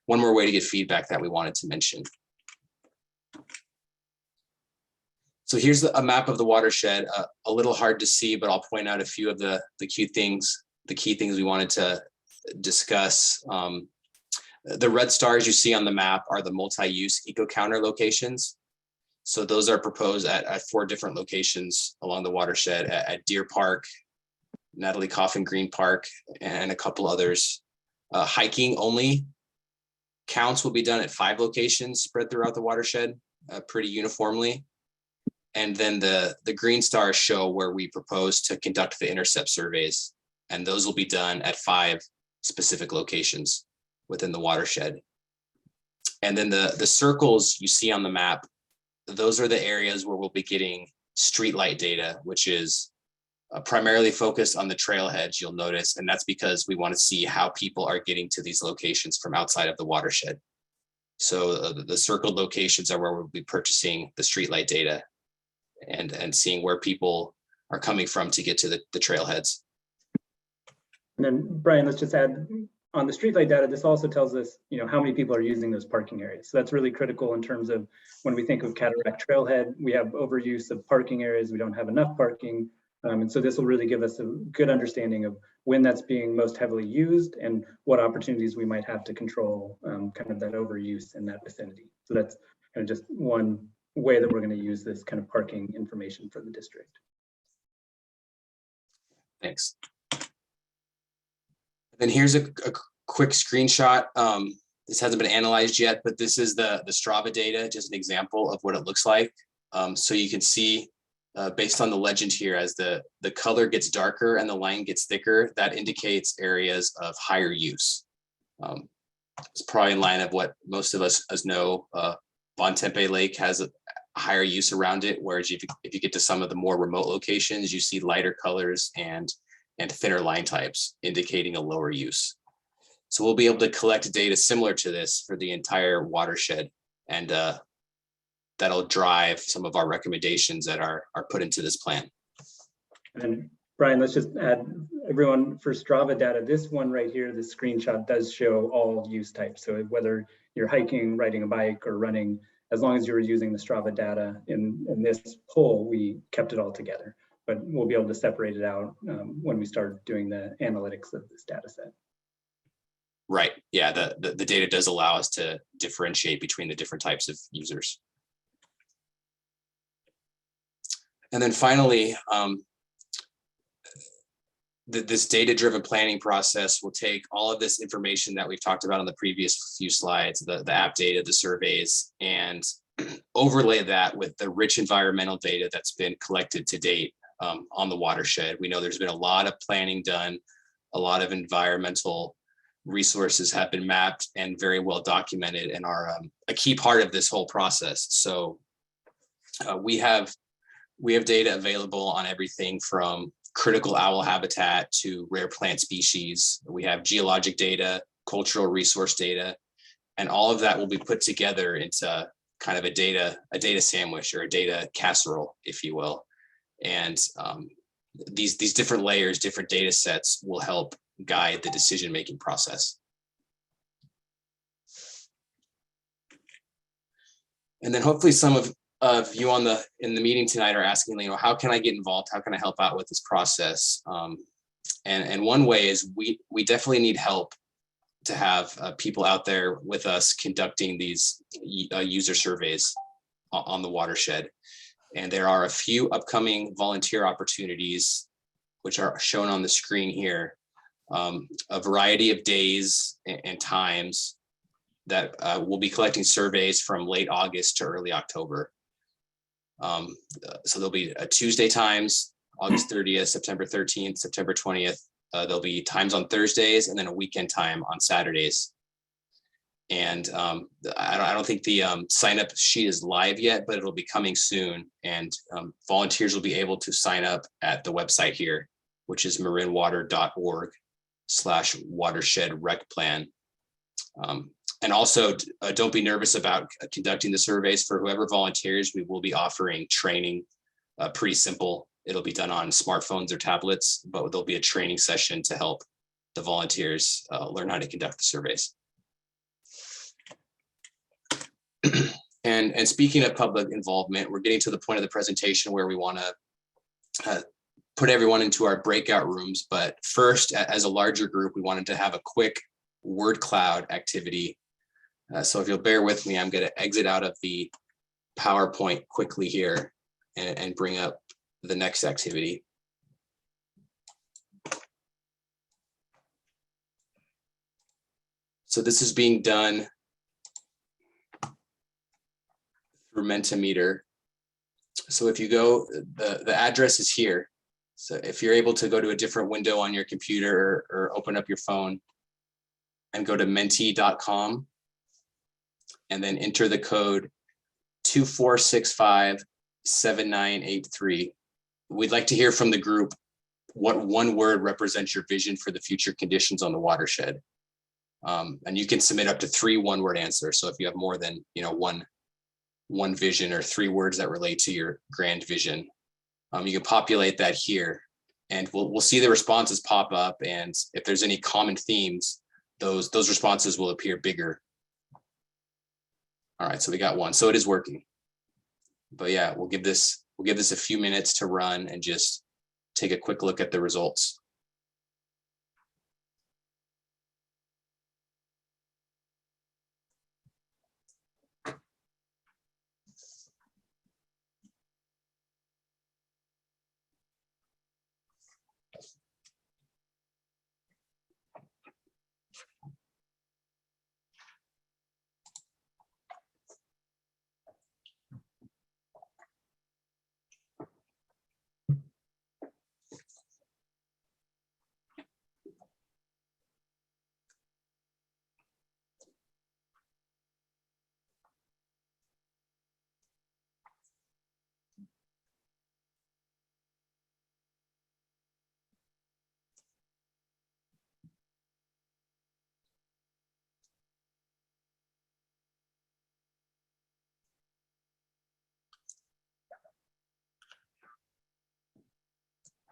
C: way to get feedback that we wanted to mention. So here's a map of the watershed, a little hard to see, but I'll point out a few of the key things we wanted to discuss. The red stars you see on the map are the multi-use eco counter locations. So those are proposed at 4 different locations along the watershed, at Deer Park, Natalie Coffin Green Park, and a couple others. Hiking only counts will be done at 5 locations spread throughout the watershed pretty uniformly. And then the green stars show where we propose to conduct the intercept surveys, and those will be done at 5 specific locations within the watershed. And then the circles you see on the map, those are the areas where we'll be getting streetlight data, which is primarily focused on the trailheads, you'll notice, and that's because we want to see how people are getting to these locations from outside of the watershed. So the circled locations are where we'll be purchasing the streetlight data and seeing where people are coming from to get to the trailheads.
A: And then Brian, let's just add on the streetlight data, this also tells us, how many people are using those parking areas. So that's really critical in terms of when we think of Cataract Trailhead, we have overuse of parking areas, we don't have enough parking. And so this will really give us a good understanding of when that's being most heavily used and what opportunities we might have to control kind of that overuse in that vicinity. So that's kind of just one way that we're going to use this kind of parking information for the district.
C: Thanks. Then here's a quick screenshot. This hasn't been analyzed yet, but this is the Strava data, just an example of what it looks like. So you can see based on the legend here, as the color gets darker and the line gets thicker, that indicates areas of higher use. It's probably in line of what most of us know. Bon Tempe Lake has a higher use around it, whereas if you get to some of the more remote locations, you see lighter colors and thinner line types, indicating a lower use. So we'll be able to collect data similar to this for the entire watershed, and that'll drive some of our recommendations that are put into this plan.
A: And Brian, let's just add, everyone, for Strava data, this one right here, this screenshot does show all use types. So whether you're hiking, riding a bike, or running, as long as you were using the Strava data in this poll, we kept it all together. But we'll be able to separate it out when we start doing the analytics of this data set.
C: Right, yeah, the data does allow us to differentiate between the different types of users. And then finally, this data-driven planning process will take all of this information that we've talked about on the previous few slides, the app data, the surveys, and overlay that with the rich environmental data that's been collected to date on the watershed. We know there's been a lot of planning done, a lot of environmental resources have been mapped and very well documented and are a key part of this whole process. So we have data available on everything from critical owl habitat to rare plant species. We have geologic data, cultural resource data, and all of that will be put together into kind of a data sandwich or a data casserole, if you will. And these different layers, different data sets will help guide the decision-making process. And then hopefully some of you in the meeting tonight are asking, how can I get involved? How can I help out with this process? And one way is we definitely need help to have people out there with us conducting these user surveys on the watershed. And there are a few upcoming volunteer opportunities, which are shown on the screen here, a variety of days and times that we'll be collecting surveys from late August to early October. So there'll be Tuesday times, August 30th, September 13th, September 20th. There'll be times on Thursdays and then a weekend time on Saturdays. And I don't think the sign up sheet is live yet, but it'll be coming soon. And volunteers will be able to sign up at the website here, which is marinwater.org/watershed rec plan. And also don't be nervous about conducting the surveys. For whoever volunteers, we will be offering training, pretty simple. It'll be done on smartphones or tablets, but there'll be a training session to help the volunteers learn how to conduct the surveys. And speaking of public involvement, we're getting to the point of the presentation where we want to put everyone into our breakout rooms. But first, as a larger group, we wanted to have a quick word cloud activity. So if you'll bear with me, I'm going to exit out of the PowerPoint quickly here and bring up the next activity. So this is being done through Mentimeter. So if you go, the address is here. So if you're able to go to a different window on your computer or open up your phone and go to menti.com and then enter the code 24657983. We'd like to hear from the group what one word represents your vision for the future conditions on the watershed. And you can submit up to 3 one-word answers. So if you have more than one vision or 3 words that relate to your grand vision, you can populate that here, and we'll see the responses pop up. And if there's any common themes, those responses will appear bigger. All right, so we got one. So it is working. But yeah, we'll give this a few minutes to run and just take a quick look at the results.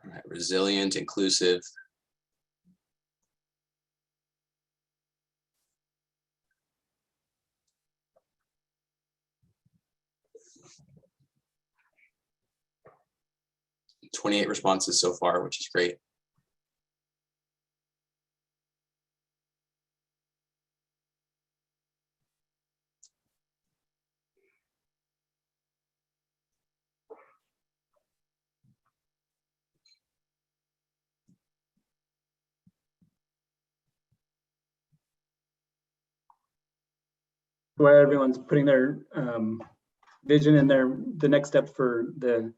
C: All right, resilient, inclusive. $28 responses so far, which is great.
A: While everyone's putting their vision in the next step for the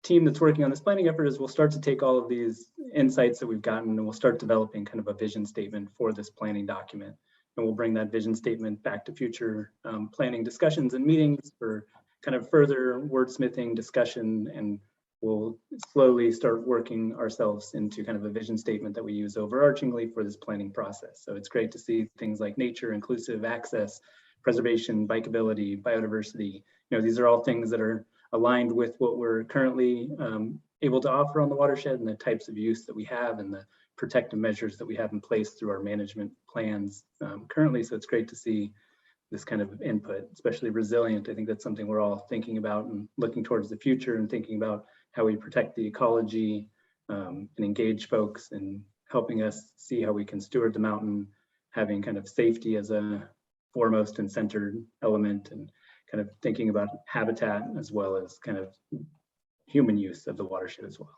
A: team that's working on this planning effort is we'll start to take all of these insights that we've gotten and we'll start developing kind of a vision statement for this planning document. And we'll bring that vision statement back to future planning discussions and meetings for kind of further wordsmithing discussion, and we'll slowly start working ourselves into kind of a vision statement that we use overarchingly for this planning process. So it's great to see things like nature, inclusive access, preservation, bikeability, biodiversity. These are all things that are aligned with what we're currently able to offer on the watershed and the types of use that we have and the protective measures that we have in place through our management plans currently. So it's great to see this kind of input, especially resilient. I think that's something we're all thinking about and looking towards the future and thinking about how we protect the ecology and engage folks and helping us see how we can steward the mountain, having kind of safety as a foremost and centered element, and kind of thinking about habitat as well as kind of human use of the watershed as well.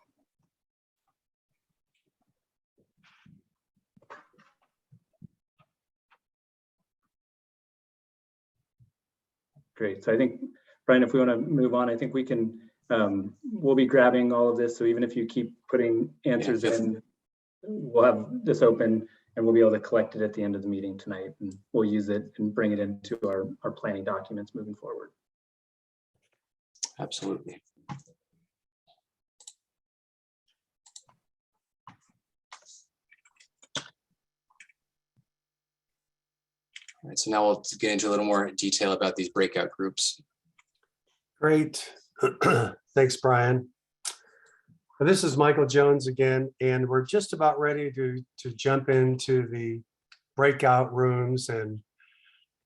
A: Great. So I think Brian, if we want to move on, I think we can, we'll be grabbing all of this. So even if you keep putting answers in, we'll have this open and we'll be able to collect it at the end of the meeting tonight. And we'll use it and bring it into our planning documents moving forward.
C: Absolutely. All right, so now we'll get into a little more detail about these breakout groups.
B: Great. Thanks, Brian. This is Michael Jones again, and we're just about ready to jump into the breakout rooms and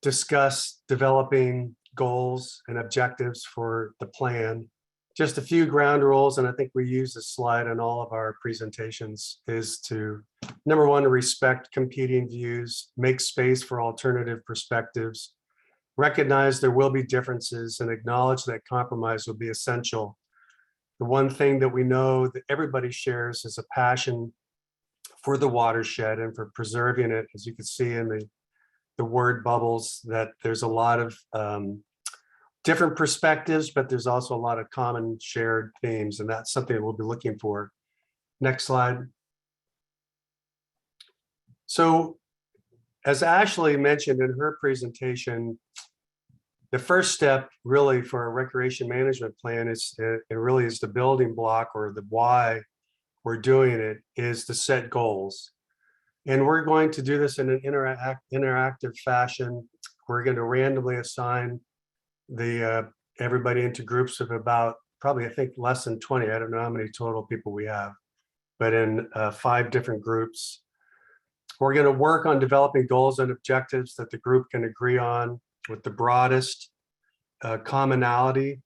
B: discuss developing goals and objectives for the plan. Just a few ground rules, and I think we use this slide in all of our presentations, is to, number one, respect competing views, make space for alternative perspectives, recognize there will be differences, and acknowledge that compromise will be essential. The one thing that we know that everybody shares is a passion for the watershed and for preserving it. As you can see in the word bubbles, that there's a lot of different perspectives, but there's also a lot of common shared themes, and that's something that we'll be looking for. Next slide. So as Ashley mentioned in her presentation, the first step really for a recreation management plan is, it really is the building block, or the why we're doing it, is to set goals. And we're going to do this in an interactive fashion. We're going to randomly assign everybody into groups of about, probably I think less than 20. I don't know how many total people we have, but in 5 different groups. We're going to work on developing goals and objectives that the group can agree on with the broadest commonality.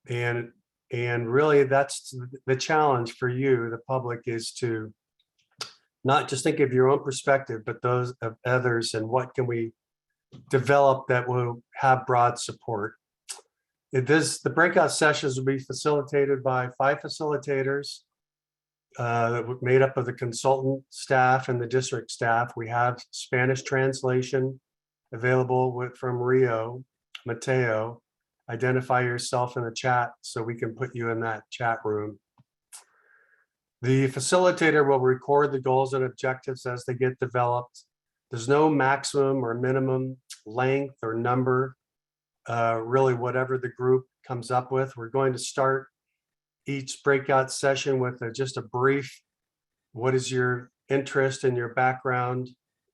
B: And really that's the challenge for you, the public, is to not just think of your own perspective, but those of others, and what can we develop that will have broad support. The breakout sessions will be facilitated by 5 facilitators made up of the consultant staff and the district staff. We have Spanish translation available from Rio. Mateo, identify yourself in the chat so we can put you in that chat room. The facilitator will record the goals and objectives as they get developed. There's no maximum or minimum length or number, really whatever the group comes up with. We're going to start each breakout session with just a brief, what is your interest and your background?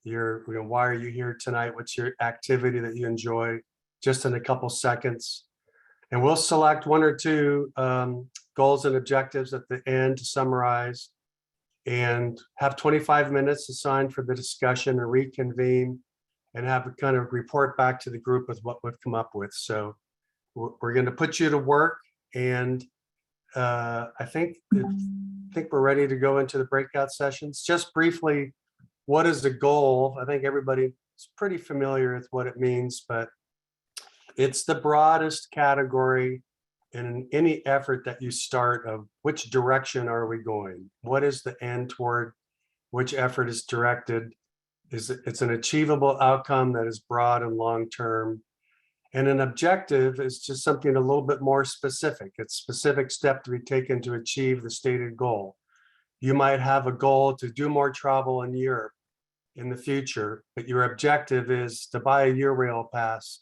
B: Why are you here tonight? What's your activity that you enjoy? Just in a couple seconds. And we'll select 1 or 2 goals and objectives at the end to summarize, and have 25 minutes assigned for the discussion and reconvene, and have a kind of report back to the group with what we've come up with. So we're going to put you to work, and I think we're ready to go into the breakout sessions. Just briefly, what is the goal? I think everybody is pretty familiar with what it means, but it's the broadest category in any effort that you start of which direction are we going? What is the end toward which effort is directed? It's an achievable outcome that is broad and long-term. And an objective is just something a little bit more specific. It's specific step to be taken to achieve the stated goal. You might have a goal to do more travel in Europe in the future, but your objective is to buy a Eurail pass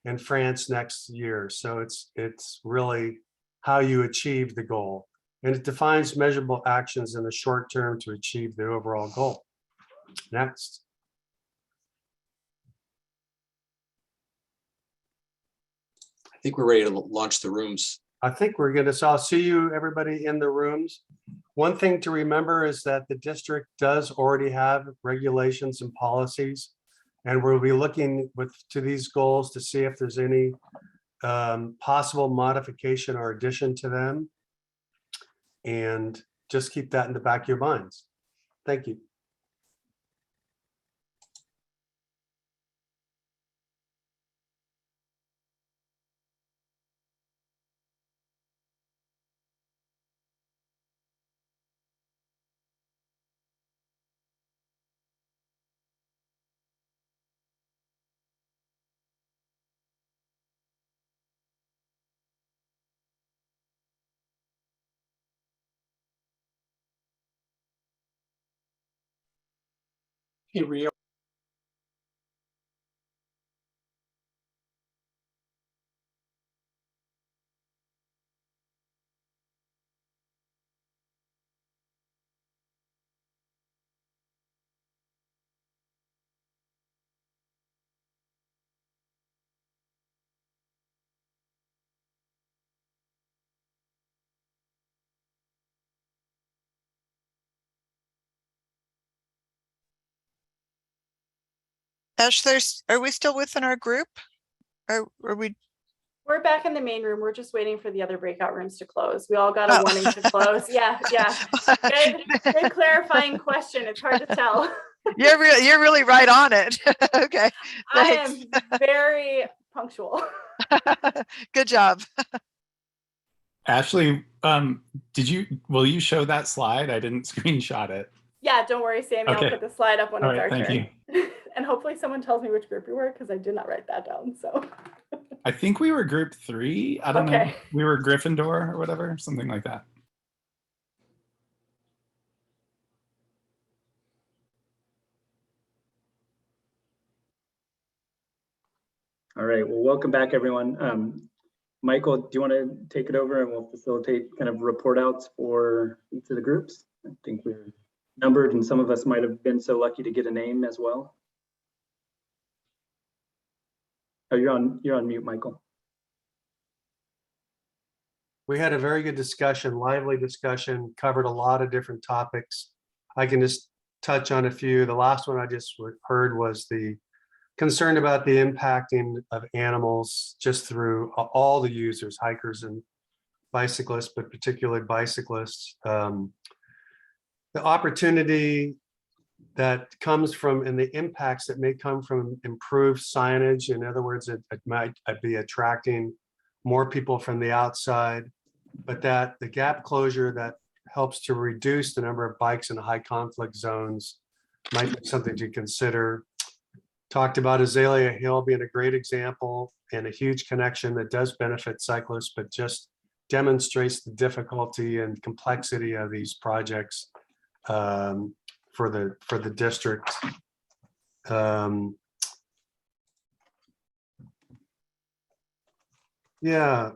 B: in France next year. So it's really how you achieve the goal. And it defines measurable actions in the short term to achieve the overall goal. Next.
C: I think we're ready to launch the rooms.
B: I think we're going to, so I'll see you, everybody, in the rooms. One thing to remember is that the district does already have regulations and policies, and we'll be looking to these goals to see if there's any possible modification or addition to them. And just keep that in the back of your minds. Thank you.
G: Hey, Rio.
H: Ash, are we still within our group? Are we?
E: We're back in the main room. We're just waiting for the other breakout rooms to close. We all got a
H: Oh.
E: warning to close. Yeah. Good clarifying question. It's hard to tell.
H: You're really right on it. Okay.
E: I
H: Thanks.
E: am very punctual.
H: Good job.
G: Ashley, will you show that slide? I didn't screenshot it.
E: Yeah, don't worry, Sammy.
G: Okay.
E: I'll put the slide up when
G: All
E: it's
G: right,
E: our
G: thank
E: turn. And hopefully someone tells me which group you were, because I did not write that down. So
G: I think we were group 3. I don't know.
E: Okay.
G: We were Gryffindor or whatever, something like that.
A: All right, well, welcome back, everyone. Michael, do you want to take it over and we'll facilitate kind of report outs for each of the groups? I think we're numbered and some of us might have been so lucky to get a name as well. Oh, you're on mute, Michael.
B: We had a very good discussion, lively discussion, covered a lot of different topics. I can just touch on a few. The last one I just heard was the concern about the impacting of animals just through all the users, hikers and bicyclists, but particularly bicyclists. The opportunity that comes from and the impacts that may come from improved signage. In other words, it might be attracting more people from the outside, but that the gap closure that helps to reduce the number of bikes in high conflict zones might be something to consider. Talked about Azalea Hill being a great example and a huge connection that does benefit cyclists, but just demonstrates the difficulty and complexity of these projects for the district. Yeah,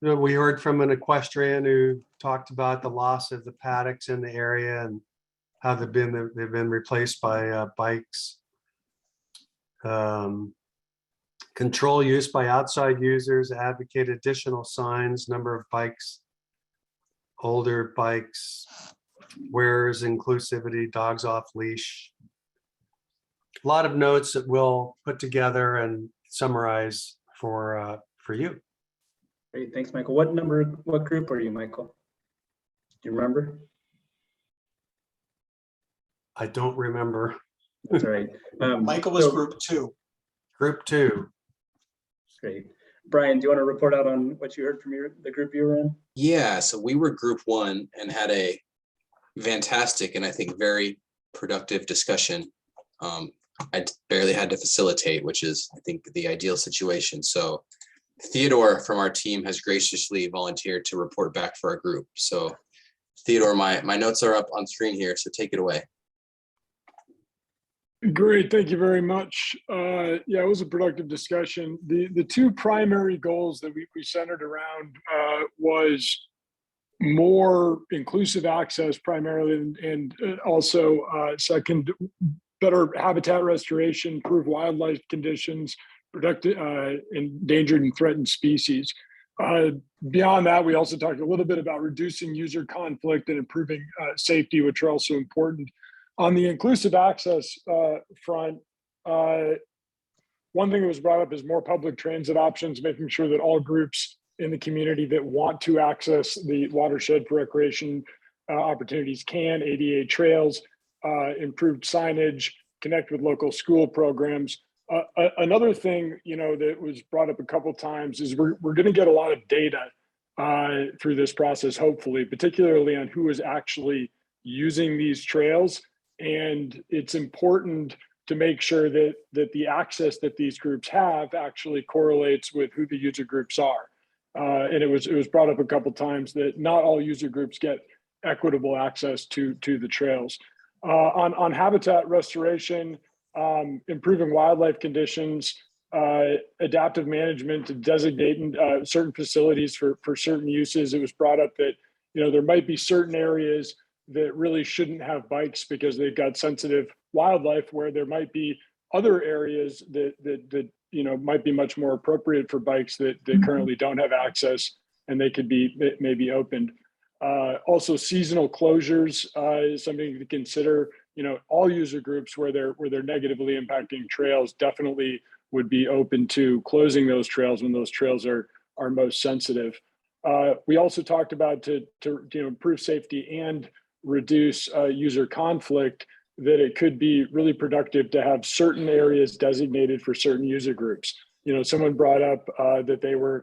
B: we heard from an equestrian who talked about the loss of the paddocks in the area and how they've been replaced by bikes. Control use by outside users, advocate additional signs, number of bikes, older bikes, wearers, inclusivity, dogs off leash. A lot of notes that we'll put together and summarize for you.
A: Great, thanks, Michael. What group are you, Michael? Do you remember?
B: I don't remember.
A: That's all right.
I: Michael was group 2.
B: Group 2.
A: Great. Brian, do you want to report out on what you heard from the group you were in?
C: Yeah, so we were group 1 and had a fantastic and I think very productive discussion. I barely had to facilitate, which is I think the ideal situation. So Theodore from our team has graciously volunteered to report back for our group. So Theodore, my notes are up on screen here, so take it away.
J: Great, thank you very much. Yeah, it was a productive discussion. The two primary goals that we centered around was more inclusive access primarily, and also second, better habitat restoration, improve wildlife conditions, protect endangered and threatened species. Beyond that, we also talked a little bit about reducing user conflict and improving safety, which are also important. On the inclusive access front, one thing that was brought up is more public transit options, making sure that all groups in the community that want to access the watershed for recreation opportunities can, ADA trails, improved signage, connect with local school programs. Another thing, that was brought up a couple times is we're going to get a lot of data through this process, hopefully, particularly on who is actually using these trails. And it's important to make sure that the access that these groups have actually correlates with who the user groups are. And it was brought up a couple times that not all user groups get equitable access to the trails. On habitat restoration, improving wildlife conditions, adaptive management to designate certain facilities for certain uses. It was brought up that, you know, there might be certain areas that really shouldn't have bikes because they've got sensitive wildlife, where there might be other areas that you know might be much more appropriate for bikes that currently don't have access, and they could be maybe opened. Also, seasonal closures is something to consider. You know, all user groups where they're negatively impacting trails definitely would be open to closing those trails when those trails are most sensitive. We also talked about to you know, improve safety and reduce user conflict, that it could be really productive to have certain areas designated for certain user groups. You know, someone brought up that they were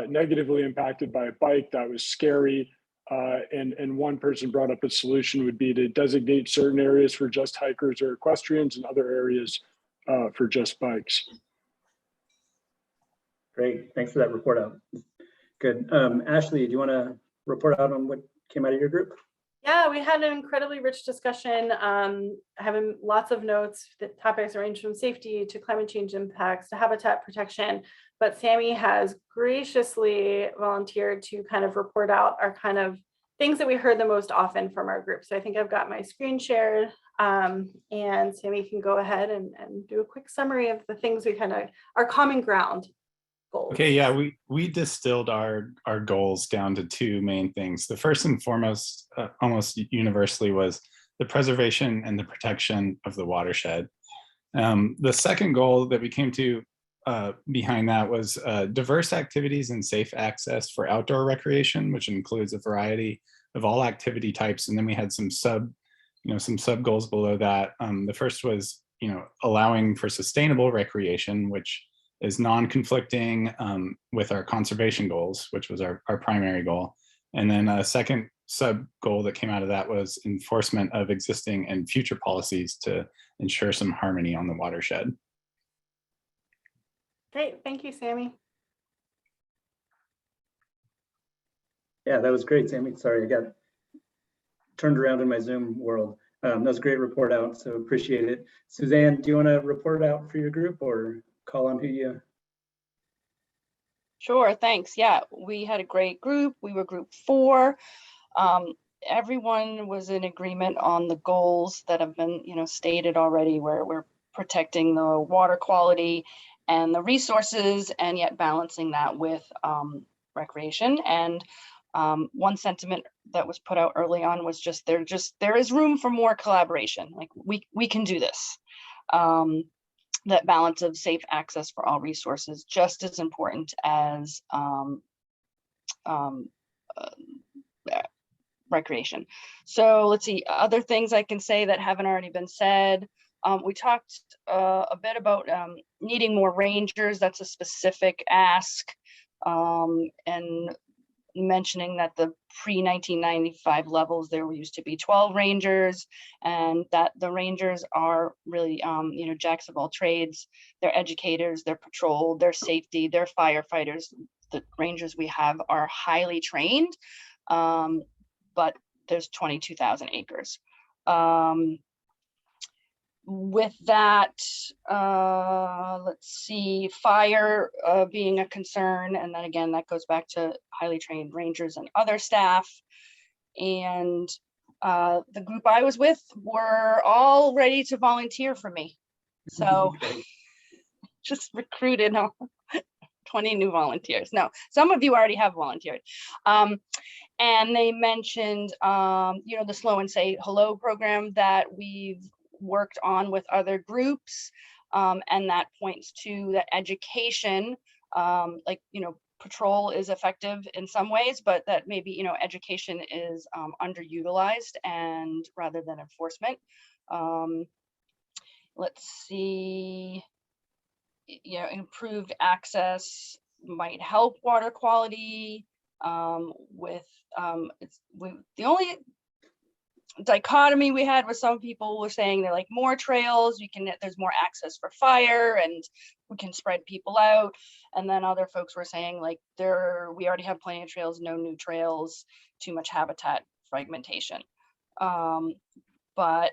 J: negatively impacted by a bike. That was scary. And one person brought up a solution would be to designate certain areas for just hikers or equestrians and other areas for just bikes.
A: Great, thanks for that report out. Good. Ashley, do you want to report out on what came out of your group?
E: Yeah, we had an incredibly rich discussion, having lots of notes. The topics range from safety to climate change impacts to habitat protection. But Sammy has graciously volunteered to kind of report out our kind of things that we heard the most often from our group. So I think I've got my screen shared, and Sammy can go ahead and do a quick summary of the things we kind of, our common ground goals.
G: Okay, yeah, we distilled our goals down to two main things. The first and foremost, almost universally, was the preservation and the protection of the watershed. The second goal that we came to behind that was diverse activities and safe access for outdoor recreation, which includes a variety of all activity types. And then we had some sub goals below that. The first was, you know, allowing for sustainable recreation, which is non-conflicting with our conservation goals, which was our primary goal. And then a second sub goal that came out of that was enforcement of existing and future policies to ensure some harmony on the watershed.
E: Great, thank you, Sammy.
A: Yeah, that was great, Sammy. Sorry, I got turned around in my Zoom world. That was a great report out, so appreciate it. Suzanne, do you want to report out for your group or call on who you?
F: Sure, thanks. Yeah, we had a great group. We were group 4. Everyone was in agreement on the goals that have been, you know, stated already, where we're protecting the water quality and the resources, and yet balancing that with recreation. And one sentiment that was put out early on was there is room for more collaboration. Like we can do this. That balance of safe access for all resources, just as important as recreation. So let's see, other things I can say that haven't already been said. We talked a bit about needing more rangers. That's a specific ask, and mentioning that the pre-1995 levels, there used to be 12 rangers, and that the rangers are really, you know, jacks of all trades. They're educators, they're patrol, they're safety, they're firefighters. The rangers we have are highly trained, but there's 22,000 acres. With that, let's see, fire being a concern. And then again, that goes back to highly trained rangers and other staff. And the group I was with were all ready to volunteer for me. So just recruited 20 new volunteers. No, some of you already have volunteered. And they mentioned, you know, the Slow and Say Hello program that we've worked on with other groups, and that points to that education, like, you know, patrol is effective in some ways, but that maybe, you know, education is underutilized, and rather than enforcement. Let's see, you know, improved access might help water quality. The only dichotomy we had was some people were saying they're like more trails, there's more access for fire and we can spread people out. And then other folks were saying like we already have plenty of trails, no new trails, too much habitat fragmentation. But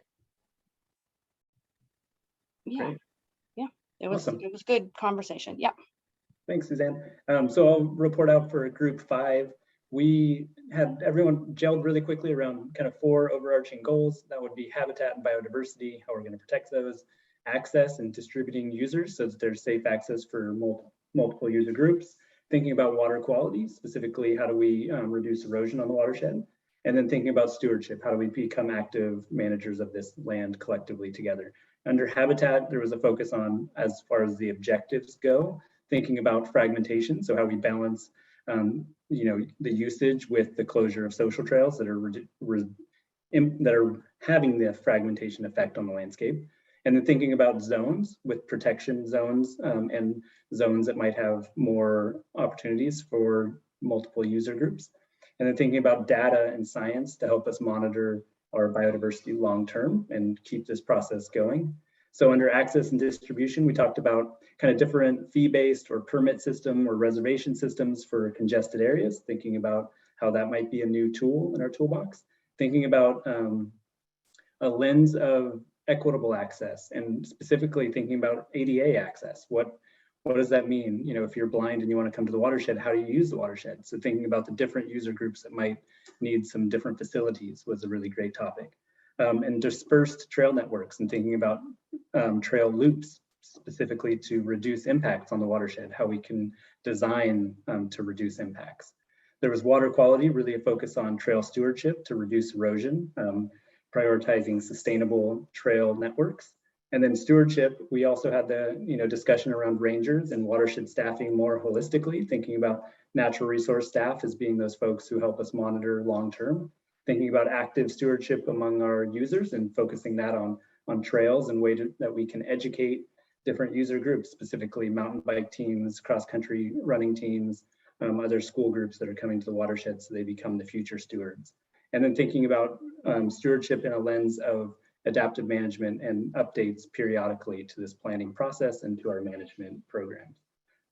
F: Yeah,
A: Great.
F: yeah,
A: Awesome.
F: it was good conversation. Yeah.
A: Thanks, Suzanne. So I'll report out for group 5. We had everyone gelled really quickly around kind of 4 overarching goals. That would be habitat and biodiversity, how we're going to protect those, access and distributing users so that there's safe access for multiple user groups, thinking about water quality, specifically how do we reduce erosion on the watershed, and then thinking about stewardship, how do we become active managers of this land collectively together. Under habitat, there was a focus on, as far as the objectives go, thinking about fragmentation, so how we balance the usage with the closure of social trails that are having the fragmentation effect on the landscape. And then thinking about zones with protection zones and zones that might have more opportunities for multiple user groups. And then thinking about data and science to help us monitor our biodiversity long-term and keep this process going. So under access and distribution, we talked about kind of different fee-based or permit system or reservation systems for congested areas, thinking about how that might be a new tool in our toolbox, thinking about a lens of equitable access and specifically thinking about ADA access. What does that mean? You know, if you're blind and you want to come to the watershed, how do you use the watershed? So thinking about the different user groups that might need some different facilities was a really great topic. And dispersed trail networks and thinking about trail loops specifically to reduce impacts on the watershed, how we can design to reduce impacts. There was water quality, really a focus on trail stewardship to reduce erosion, prioritizing sustainable trail networks. And then stewardship, we also had the discussion around rangers and watershed staffing more holistically, thinking about natural resource staff as being those folks who help us monitor long-term, thinking about active stewardship among our users and focusing that on trails and ways that we can educate different user groups, specifically mountain bike teams, cross-country running teams, other school groups that are coming to the watershed so they become the future stewards. And then thinking about stewardship in a lens of adaptive management and updates periodically to this planning process and to our management programs.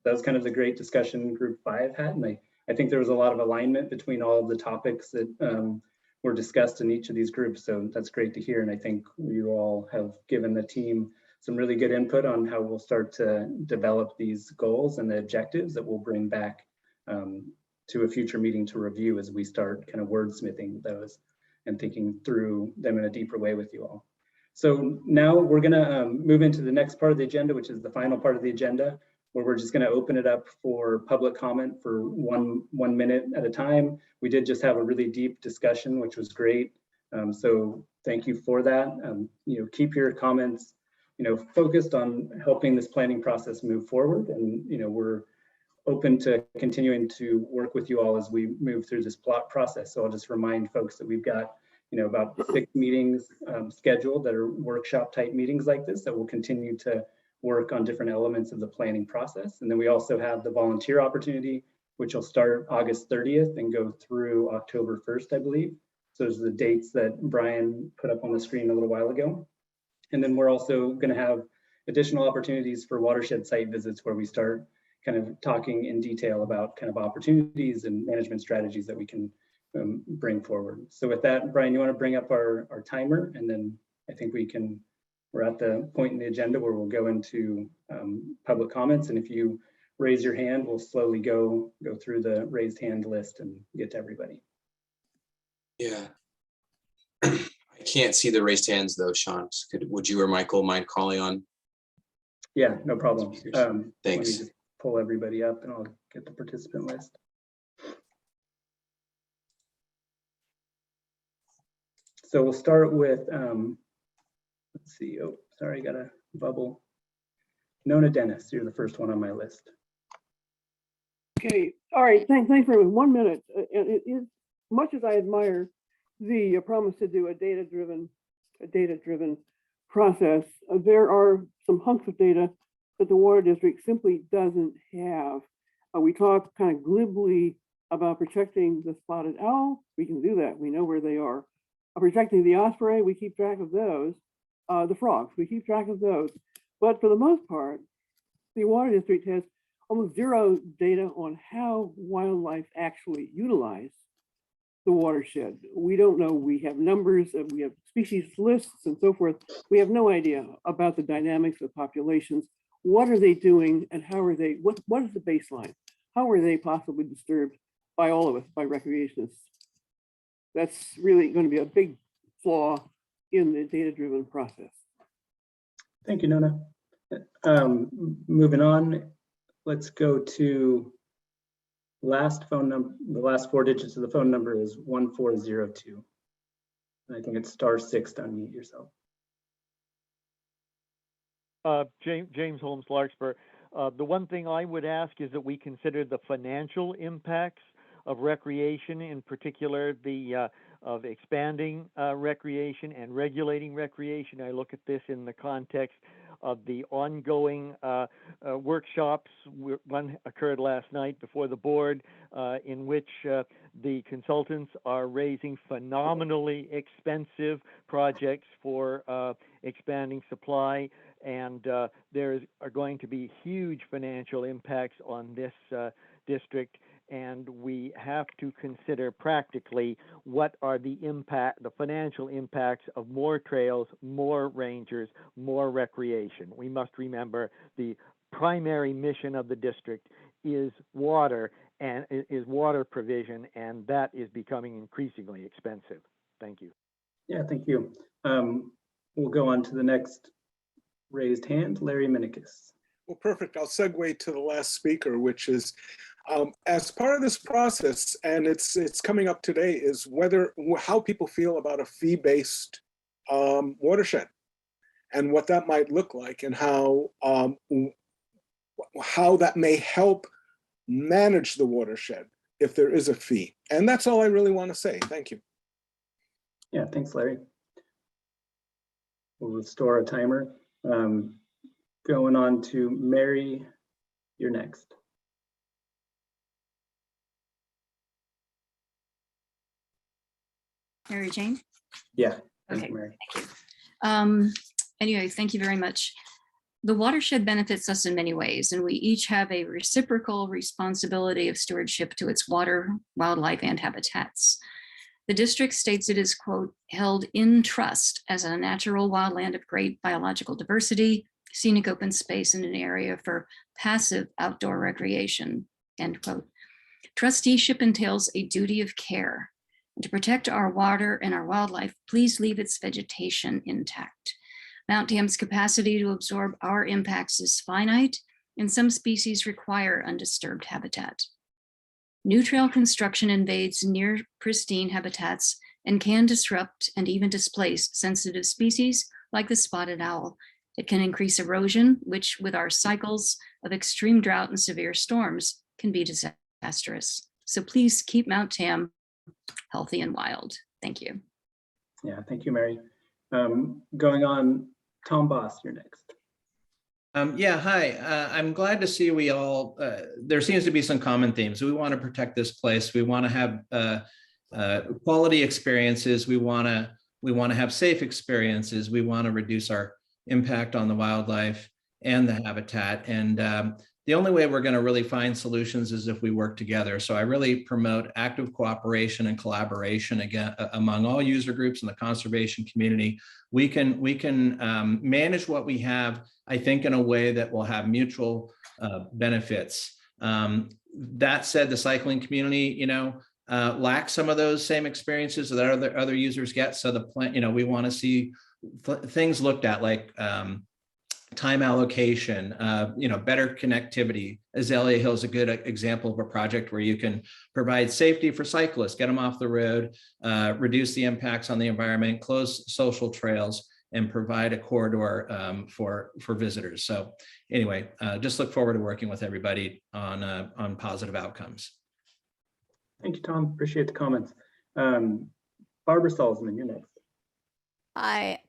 A: That was kind of the great discussion group 5 had, and I think there was a lot of alignment between all of the topics that were discussed in each of these groups. So that's great to hear. And I think you all have given the team some really good input on how we'll start to develop these goals and the objectives that we'll bring back to a future meeting to review as we start kind of wordsmithing those and thinking through them in a deeper way with you all. So now we're gonna move into the next part of the agenda, which is the final part of the agenda, where we're just going to open it up for public comment for one minute at a time. We did just have a really deep discussion, which was great. So thank you for that. Keep your comments, focused on helping this planning process move forward. And, we're open to continuing to work with you all as we move through this plot process. So I'll just remind folks that we've got, about 6 meetings scheduled that are workshop type meetings like this that will continue to work on different elements of the planning process. And then we also have the volunteer opportunity, which will start August 30th and go through October 1st, I believe. So those are the dates that Brian put up on the screen a little while ago. And then we're also going to have additional opportunities for watershed site visits where we start kind of talking in detail about kind of opportunities and management strategies that we can bring forward. So with that, Brian, you want to bring up our timer, and then I think we're at the point in the agenda where we'll go into public comments. And if you raise your hand, we'll slowly go through the raised hand list and get to everybody.
C: Yeah. I can't see the raised hands though, Sean. Would you or Michael mind calling on?
A: Yeah, no problem.
C: Thanks.
A: Let me just pull everybody up and I'll get the participant list. So we'll start with, let's see, oh, sorry, I got a bubble. Nona Dennis, you're the first one on my list.
K: Okay, all right, thanks for 1 minute. It is, much as I admire the promise to do a data-driven process, there are some hunks of data that the water district simply doesn't have. We talk kind of glibly about protecting the spotted owl. We can do that, we know where they are. Protecting the osprey, we keep track of those. The frogs, we keep track of those. But for the most part, the water district has almost zero data on how wildlife actually utilize the watershed. We don't know. We have numbers, we have species lists and so forth. We have no idea about the dynamics of populations. What are they doing and how are they, what is the baseline? How are they possibly disturbed by all of us, by recreationists? That's really going to be a big flaw in the data-driven process.
A: Thank you, Nona. Moving on, let's go to last phone number. The last 4 digits of the phone number is 1402. And I think it's *6 to unmute yourself.
L: James Holmes Larkspur. The one thing I would ask is that we consider the financial impacts of recreation, in particular the of expanding recreation and regulating recreation. I look at this in the context of the ongoing workshops. One occurred last night before the board, in which the consultants are raising phenomenally expensive projects for expanding supply, and there are going to be huge financial impacts on this district. And we have to consider practically what are the financial impacts of more trails, more rangers, more recreation. We must remember the primary mission of the district is water and is water provision, and that is becoming increasingly expensive. Thank you.
A: Yeah, thank you. We'll go on to the next raised hand, Larry Minikis.
I: Well, perfect. I'll segue to the last speaker, which is as part of this process, and it's coming up today, is how people feel about a fee-based watershed and what that might look like, and how that may help manage the watershed if there is a fee. And that's all I really want to say. Thank you.
A: Yeah, thanks, Larry. We'll restore a timer. Going on to Mary, you're next.
M: Mary Jane?
A: Yeah.
M: Okay,
A: Mary.
M: thank you. Anyway, thank you very much. The watershed benefits us in many ways, and we each have a reciprocal responsibility of stewardship to its water, wildlife, and habitats. The district states it is, quote, held in trust as a natural wildland of great biological diversity, scenic open space, and an area for passive outdoor recreation, end quote. Trusteeship entails a duty of care. And to protect our water and our wildlife, please leave its vegetation intact. Mount Tam's capacity to absorb our impacts is finite, and some species require undisturbed habitat. New trail construction invades near pristine habitats and can disrupt and even displace sensitive species like the spotted owl. It can increase erosion, which with our cycles of extreme drought and severe storms can be disastrous. So please keep Mount Tam healthy and wild. Thank you.
A: Yeah, thank you, Mary. Going on, Tom Boss, you're next.
N: Yeah, hi. I'm glad to see we all, there seems to be some common themes. We want to protect this place. We want to have quality experiences. We want to have safe experiences. We want to reduce our impact on the wildlife and the habitat. And the only way we're going to really find solutions is if we work together. So I really promote active cooperation and collaboration again among all user groups in the conservation community. We can manage what we have, I think, in a way that will have mutual benefits. That said, the cycling community, lacks some of those same experiences that other users get. So the plan, we want to see things looked at like time allocation, better connectivity. Azalea Hill is a good example of a project where you can provide safety for cyclists, get them off the road, reduce the impacts on the environment, close social trails, and provide a corridor for visitors. So anyway, just look forward to working with everybody on positive outcomes.
A: Thank you, Tom. Appreciate the comments. Barbara Salzman, you're next.
O: Hi.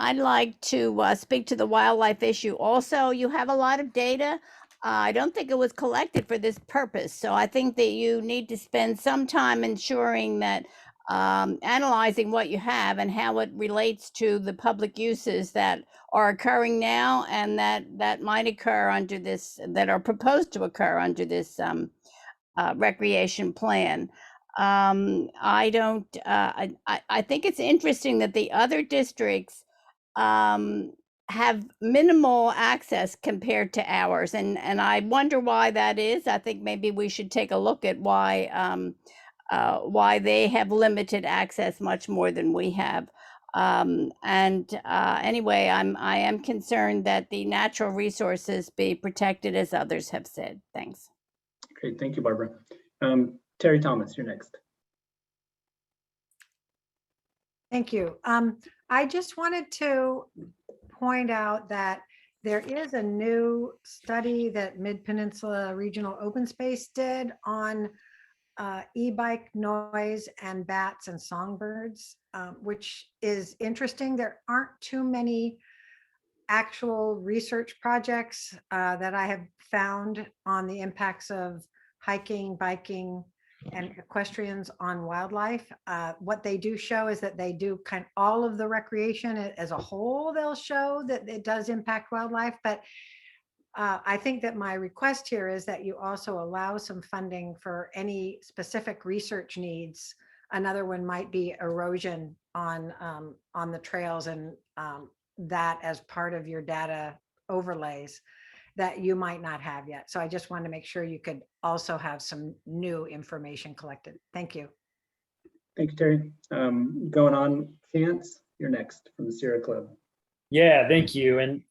O: I'd like to speak to the wildlife issue. Also, you have a lot of data. I don't think it was collected for this purpose. So I think that you need to spend some time ensuring that analyzing what you have and how it relates to the public uses that are occurring now and that might occur under this, that are proposed to occur under this recreation plan. I don't, I think it's interesting that the other districts have minimal access compared to ours. And I wonder why that is. I think maybe we should take a look at why they have limited access much more than we have. Anyway, I am concerned that the natural resources be protected as others have said. Thanks.
A: Great, thank you, Barbara. Terry Thomas, you're next.
P: Thank you. I just wanted to point out that there is a new study that Mid-Peninsula Regional Open Space did on e-bike noise and bats and songbirds, which is interesting. There aren't too many actual research projects that I have found on the impacts of hiking, biking, and equestrians on wildlife. What they do show is that they do kind of all of the recreation as a whole. They'll show that it does impact wildlife, but I think that my request here is that you also allow some funding for any specific research needs. Another one might be erosion on the trails, and that as part of your data overlays that you might not have yet. So I just wanted to make sure you could also have some new information collected. Thank you.
A: Thank you, Terry. Going on, Chance, you're next from the Sierra Club.
Q: Yeah, thank you. And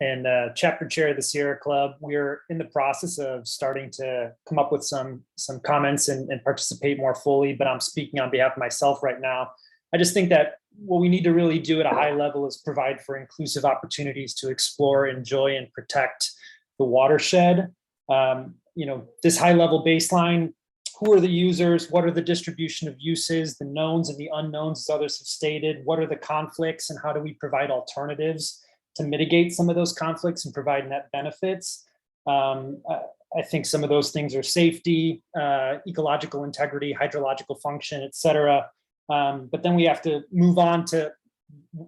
Q: chapter chair of the Sierra Club, we're in the process of starting to come up with some comments and participate more fully, but I'm speaking on behalf of myself right now. I just think that what we need to really do at a high level is provide for inclusive opportunities to explore, enjoy, and protect the watershed. This high level baseline, who are the users? What are the distribution of uses, the knowns and the unknowns, as others have stated? What are the conflicts, and how do we provide alternatives to mitigate some of those conflicts and provide net benefits? I think some of those things are safety, ecological integrity, hydrological function, et cetera. But then we have to move on to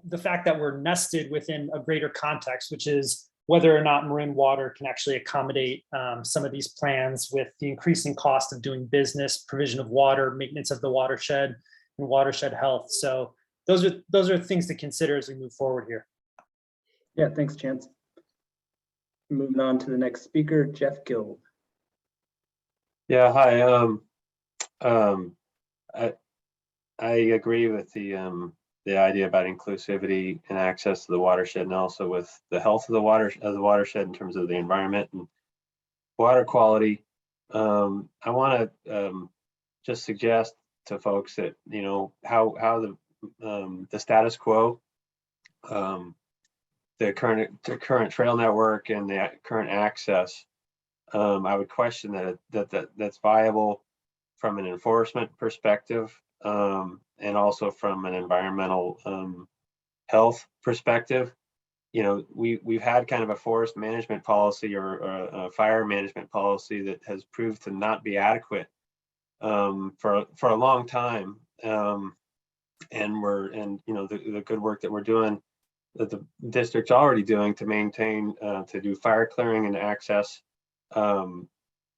Q: the fact that we're nested within a greater context, which is whether or not marin water can actually accommodate some of these plans with the increasing cost of doing business, provision of water, maintenance of the watershed, and watershed health. So those are things to consider as we move forward here.
A: Yeah, thanks, Chance. Moving on to the next speaker, Jeff Gill.
R: Yeah, hi. I agree with the idea about inclusivity and access to the watershed, and also with the health of the watershed in terms of the environment and water quality. I want to just suggest to folks that how the status quo, the current trail network and the current access, I would question that's viable from an enforcement perspective, and also from an environmental health perspective. We've had kind of a forest management policy or a fire management policy that has proved to not be adequate for a long time. And the good work that we're doing, that the district's already doing to maintain, to do fire clearing and access around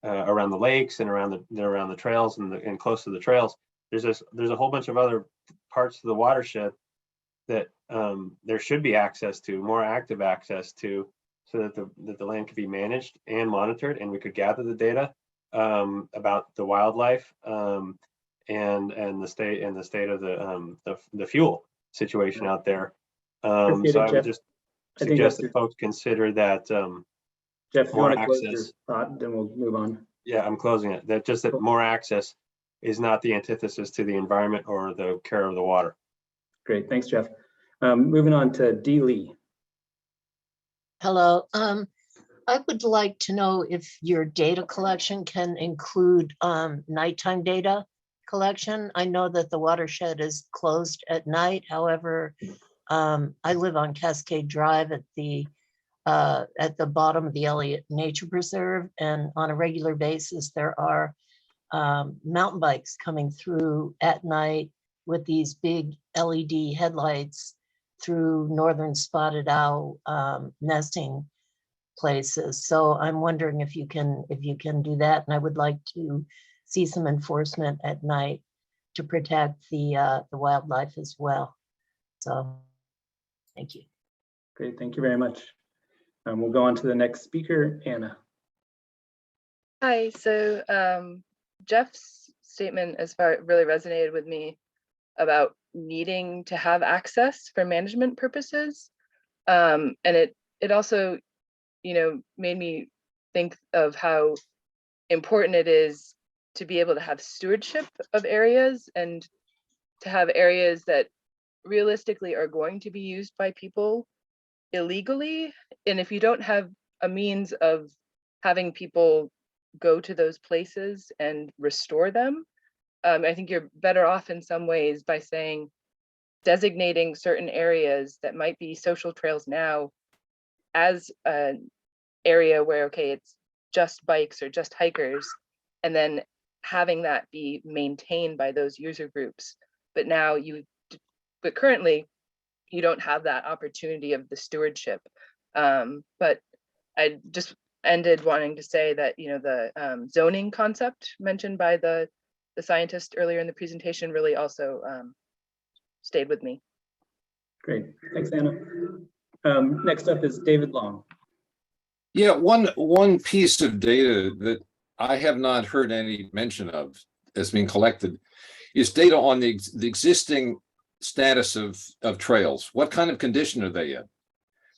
R: the lakes and around the trails and close to the trails. There's a whole bunch of other parts of the watershed that there should be access to, more active access to, so that the land could be managed and monitored, and we could gather the data about the wildlife and the state of the fuel situation out there. So I would just suggest that folks consider that.
A: Jeff, if you want to close your
R: access.
A: thought, then we'll move on.
R: Yeah, I'm closing it. That more access is not the antithesis to the environment or the care of the water.
A: Great, thanks, Jeff. Moving on to Dee Lee.
S: Hello. I would like to know if your data collection can include nighttime data collection. I know that the watershed is closed at night. However, I live on Cascade Drive at the bottom of the Elliott Nature Preserve, and on a regular basis, there are mountain bikes coming through at night with these big LED headlights through northern spotted owl nesting places. So I'm wondering if you can do that, and I would like to see some enforcement at night to protect the wildlife as well. So, thank you.
A: Great, thank you very much. We'll go on to the next speaker, Anna.
T: Hi, so Jeff's statement as far really resonated with me about needing to have access for management purposes. And it also, made me think of how important it is to be able to have stewardship of areas and to have areas that realistically are going to be used by people illegally. And if you don't have a means of having people go to those places and restore them, I think you're better off in some ways by saying, designating certain areas that might be social trails now as an area where, okay, it's just bikes or just hikers, and then having that be maintained by those user groups. But currently you don't have that opportunity of the stewardship. But I just ended wanting to say that, the zoning concept mentioned by the scientist earlier in the presentation really also stayed with me.
A: Great, thanks, Anna. Next up is David Long.
U: Yeah, one piece of data that I have not heard any mention of that's being collected is data on the existing status of trails. What kind of condition are they in?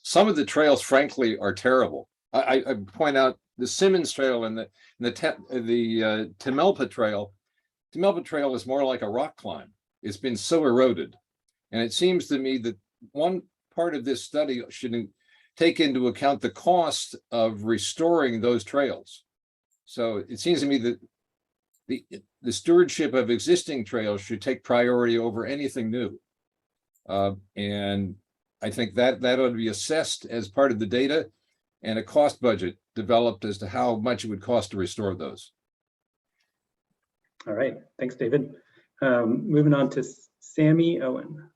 U: Some of the trails, frankly, are terrible. I point out the Simmons Trail and the Tamalpa Trail. Tamalpa Trail is more like a rock climb. It's been so eroded. And it seems to me that one part of this study should take into account the cost of restoring those trails. So it seems to me that the stewardship of existing trails should take priority over anything new. And I think that ought to be assessed as part of the data, and a cost budget developed as to how much it would cost to restore those.
A: All right, thanks, David. Moving on to Sammy Owen.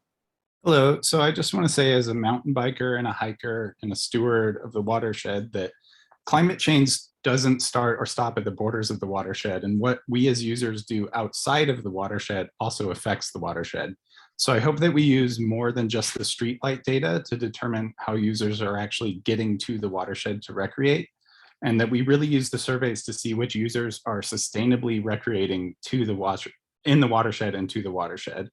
G: Hello. So I just want to say, as a mountain biker and a hiker and a steward of the watershed, that climate change doesn't start or stop at the borders of the watershed. And what we as users do outside of the watershed also affects the watershed. So I hope that we use more than just the streetlight data to determine how users are actually getting to the watershed to recreate, and that we really use the surveys to see which users are sustainably recreating to the in the watershed and to the watershed,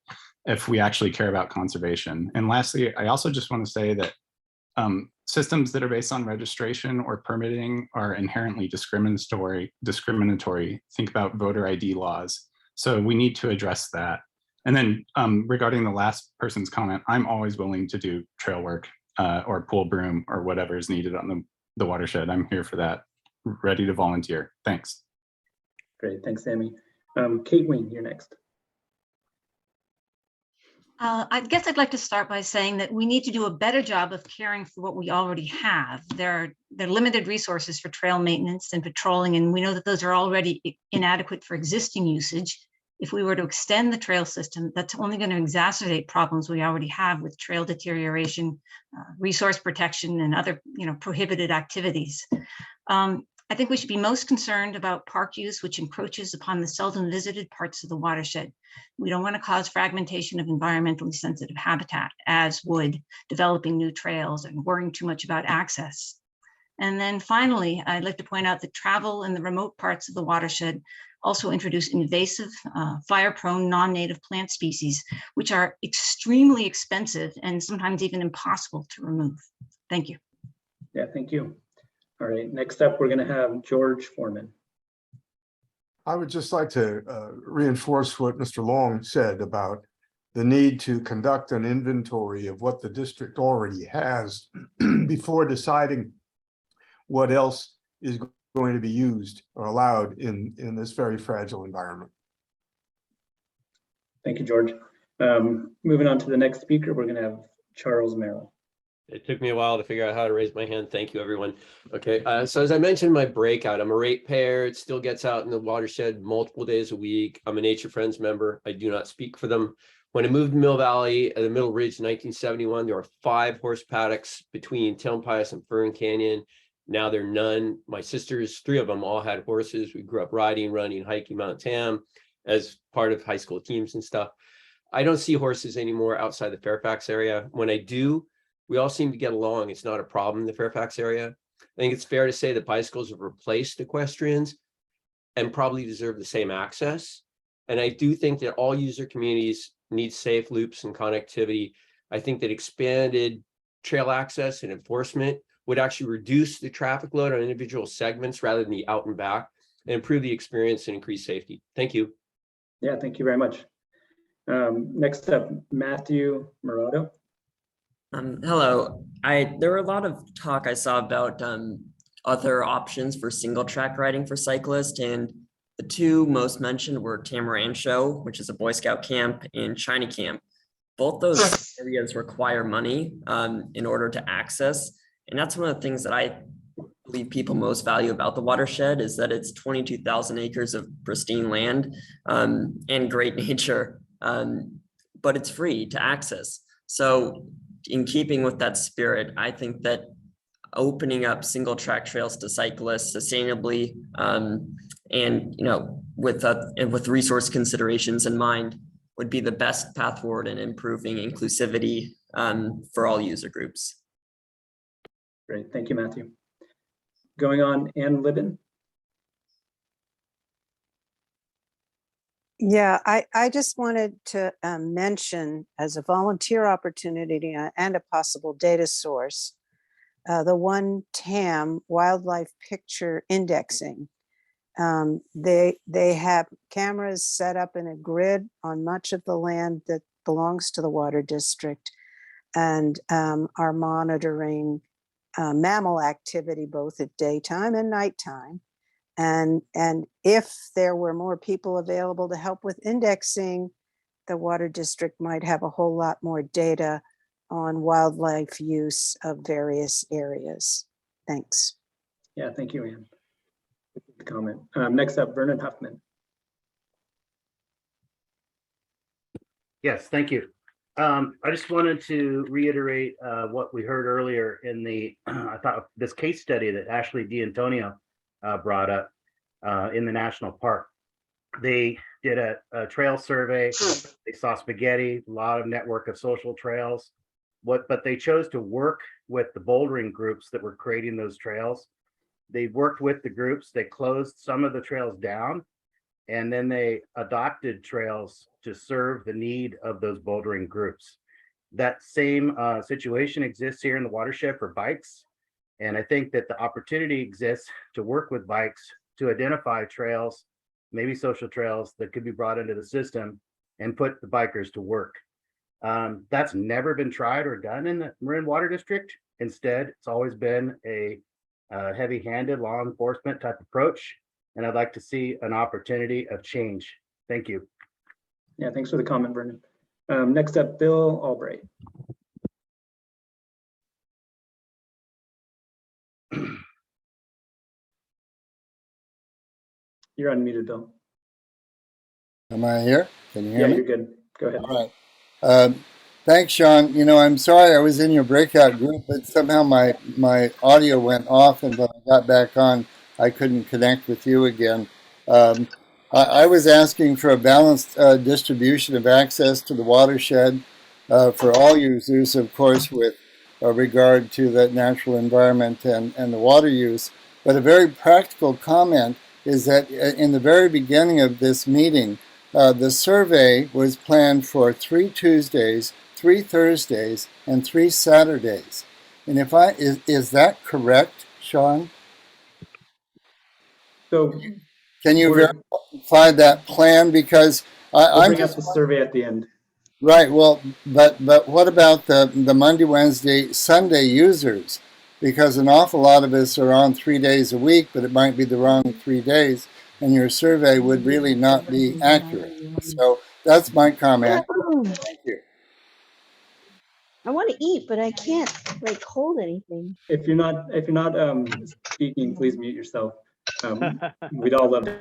G: if we actually care about conservation. And lastly, I also just want to say that systems that are based on registration or permitting are inherently discriminatory. Think about voter ID laws. So we need to address that. And then regarding the last person's comment, I'm always willing to do trail work or pull broom or whatever is needed on the watershed. I'm here for that, ready to volunteer. Thanks.
A: Great, thanks, Sammy. Kate Wing, you're next.
V: I guess I'd like to start by saying that we need to do a better job of caring for what we already have. There are limited resources for trail maintenance and patrolling, and we know that those are already inadequate for existing usage. If we were to extend the trail system, that's only going to exacerbate problems we already have with trail deterioration, resource protection, and other prohibited activities. I think we should be most concerned about park use, which encroaches upon the seldom visited parts of the watershed. We don't want to cause fragmentation of environmentally sensitive habitat, as would developing new trails and worrying too much about access. And then finally, I'd like to point out that travel in the remote parts of the watershed also introduce invasive, fire-prone, non-native plant species, which are extremely expensive and sometimes even impossible to remove. Thank you.
A: Yeah, thank you. All right, next up, we're going to have George Foreman.
W: I would just like to reinforce what Mr. Long said about the need to conduct an inventory of what the district already has before deciding what else is going to be used or allowed in this very fragile environment.
A: Thank you, George. Moving on to the next speaker, we're going to have Charles Merrill.
X: It took me a while to figure out how to raise my hand. Thank you, everyone. Okay, so as I mentioned in my breakout, I'm a ratepayer. It still gets out in the watershed multiple days a week. I'm a Nature Friends member. I do not speak for them. When I moved to Mill Valley at the Middle Ridge in 1971, there were 5 horse paddocks between Tailpias and Fern Canyon. Now there are none. My sisters, 3 of them, all had horses. We grew up riding, running, hiking Mount Tam. as part of high school teams and stuff. I don't see horses anymore outside the Fairfax area. When I do, we all seem to get along. It's not a problem in the Fairfax area. I think it's fair to say that bicycles have replaced equestrians and probably deserve the same access. And I do think that all user communities need safe loops and connectivity. I think that expanded trail access and enforcement would actually reduce the traffic load on individual segments rather than the out and back, and improve the experience and increase safety. Thank you.
A: Yeah, thank you very much. Next up, Matthew Murado.
B: Hello. There were a lot of talk I saw about other options for single track riding for cyclists, and the two most mentioned were Tamarancho, which is a Boy Scout camp, and China Camp. Both those areas require money in order to access, and that's one of the things that I believe people most value about the watershed is that it's 22,000 acres of pristine land and great nature, but it's free to access. So in keeping with that spirit, I think that opening up single track trails to cyclists sustainably and with resource considerations in mind would be the best path forward in improving inclusivity for all user groups.
A: Great, thank you, Matthew. Going on, Ann Libben.
D: Yeah, I just wanted to mention as a volunteer opportunity and a possible data source, the one TAM, Wildlife Picture Indexing. They have cameras set up in a grid on much of the land that belongs to the water district and are monitoring mammal activity both at daytime and nighttime. And if there were more people available to help with indexing, the water district might have a whole lot more data on wildlife use of various areas. Thanks.
A: Yeah, thank you, Ann. Good comment. Next up, Vernon Huffman.
H: Yes, thank you. I just wanted to reiterate what we heard earlier in the, I thought this case study that Ashley D'Antonio brought up in the national park. They did a trail survey. They saw spaghetti, a lot of network of social trails. But they chose to work with the bouldering groups that were creating those trails. They worked with the groups. They closed some of the trails down, and then they adopted trails to serve the need of those bouldering groups. That same situation exists here in the watershed for bikes. And I think that the opportunity exists to work with bikes to identify trails, maybe social trails that could be brought into the system and put the bikers to work. That's never been tried or done in the Marin Water District. Instead, it's always been a heavy-handed law enforcement type approach. And I'd like to see an opportunity of change. Thank you.
A: Yeah, thanks for the comment, Vernon. Next up, Bill Albright. You're unmuted, Bill.
J: Am I here? Can you hear
A: yeah,
J: me?
A: You're good. Go ahead.
J: All right. Thanks, Sean. You know, I'm sorry I was in your breakout group, but somehow my audio went off, and when I got back on, I couldn't connect with you again. I was asking for a balanced distribution of access to the watershed for all users, of course, with regard to the natural environment and the water use. But a very practical comment is that in the very beginning of this meeting, the survey was planned for 3 Tuesdays, 3 Thursdays, and 3 Saturdays. And is that correct, Sean?
A: So
J: can you verify that plan? Because
A: I'm bring up the survey at the end.
J: Right. Well, but what about the Monday, Wednesday, Sunday users? Because an awful lot of us are on 3 days a week, but it might be the wrong 3 days, and your survey would really not be accurate. So that's my comment. Thank you.
Y: I want to eat, but I can't like hold anything.
A: If you're not speaking, please mute yourself. We'd all love it.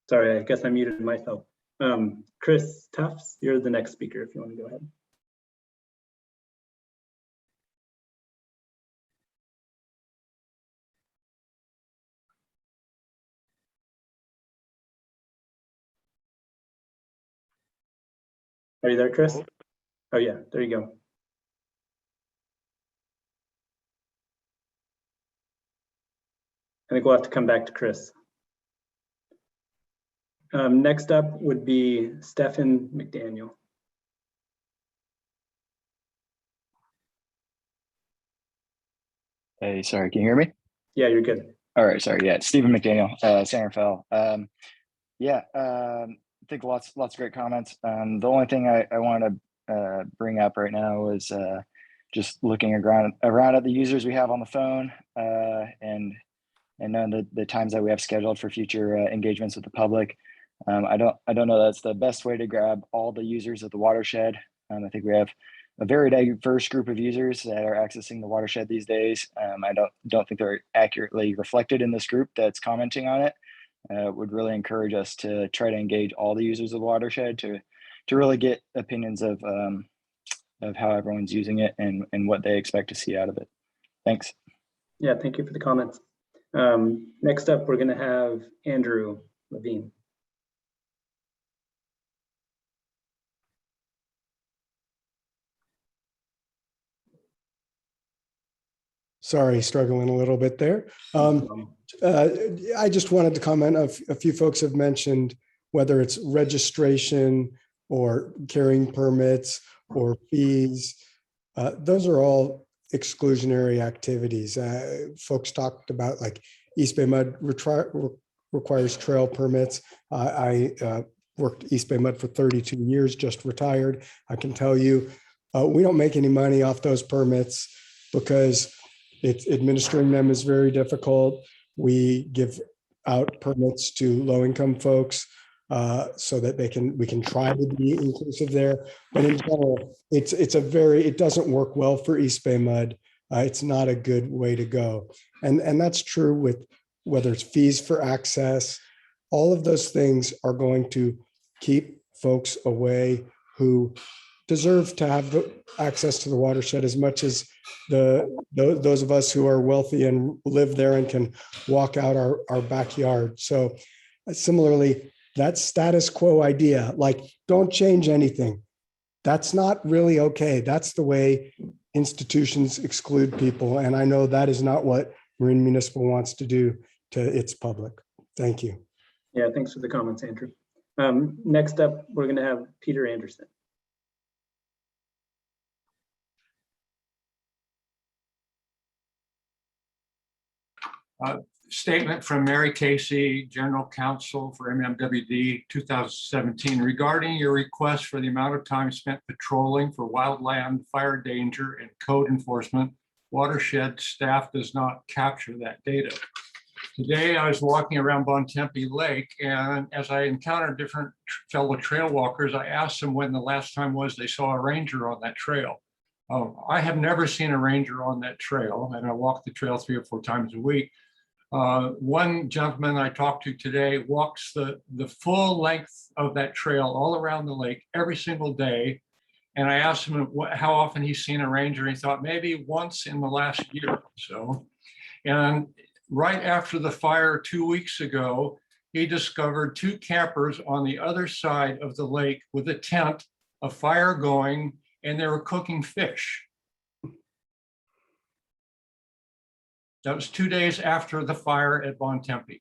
A: Sorry, I guess I muted myself. Chris Tufts, you're the next speaker if you want to go ahead. Are you there, Chris? Oh yeah, there you go. I think we'll have to come back to Chris. Next up would be Stephen McDaniel.
C: Hey, sorry, can you hear me?
A: Yeah, you're good.
C: All right, sorry. Yeah, Stephen McDaniel, San Rafael. I think lots of great comments. The only thing I want to bring up right now is just looking around at the users we have on the phone and knowing the times that we have scheduled for future engagements with the public. I don't know that's the best way to grab all the users of the watershed. I think we have a very diverse group of users that are accessing the watershed these days. I don't think they're accurately reflected in this group that's commenting on it. Would really encourage us to try to engage all the users of the watershed to really get opinions of how everyone's using it and what they expect to see out of it. Thanks.
A: Yeah, thank you for the comments. Next up, we're going to have Andrew Levine.
E: Sorry, struggling a little bit there. I just wanted to comment. A few folks have mentioned whether it's registration or carrying permits or fees. Those are all exclusionary activities. Folks talked about like East Bay Mud requires trail permits. I worked East Bay Mud for 32 years, just retired. I can tell you, we don't make any money off those permits because administering them is very difficult. We give out permits to low-income folks so that we can try to be inclusive there. But in general, it doesn't work well for East Bay Mud. It's not a good way to go. And that's true with whether it's fees for access. All of those things are going to keep folks away who deserve to have access to the watershed as much as those of us who are wealthy and live there and can walk out our backyard. So similarly, that status quo idea, like don't change anything, that's not really okay. That's the way institutions exclude people. And I know that is not what Marin Municipal wants to do to its public. Thank you.
A: Yeah, thanks for the comments, Andrew. Next up, we're going to have Peter Anderson.
F: Statement from Mary Casey, General Counsel for MMWD 2017, regarding your request for the amount of time spent patrolling for wildland fire danger and code enforcement. Watershed staff does not capture that data. Today, I was walking around Bontempi Lake, and as I encountered different fellow trail walkers, I asked them when the last time was they saw a ranger on that trail. I have never seen a ranger on that trail, and I walk the trail 3 or 4 times a week. One gentleman I talked to today walks the full length of that trail all around the lake every single day. And I asked him how often he's seen a ranger. He thought maybe once in the last year or so. And right after the fire 2 weeks ago, he discovered 2 campers on the other side of the lake with a tent, a fire going, and they were cooking fish. That was 2 days after the fire at Bontempi.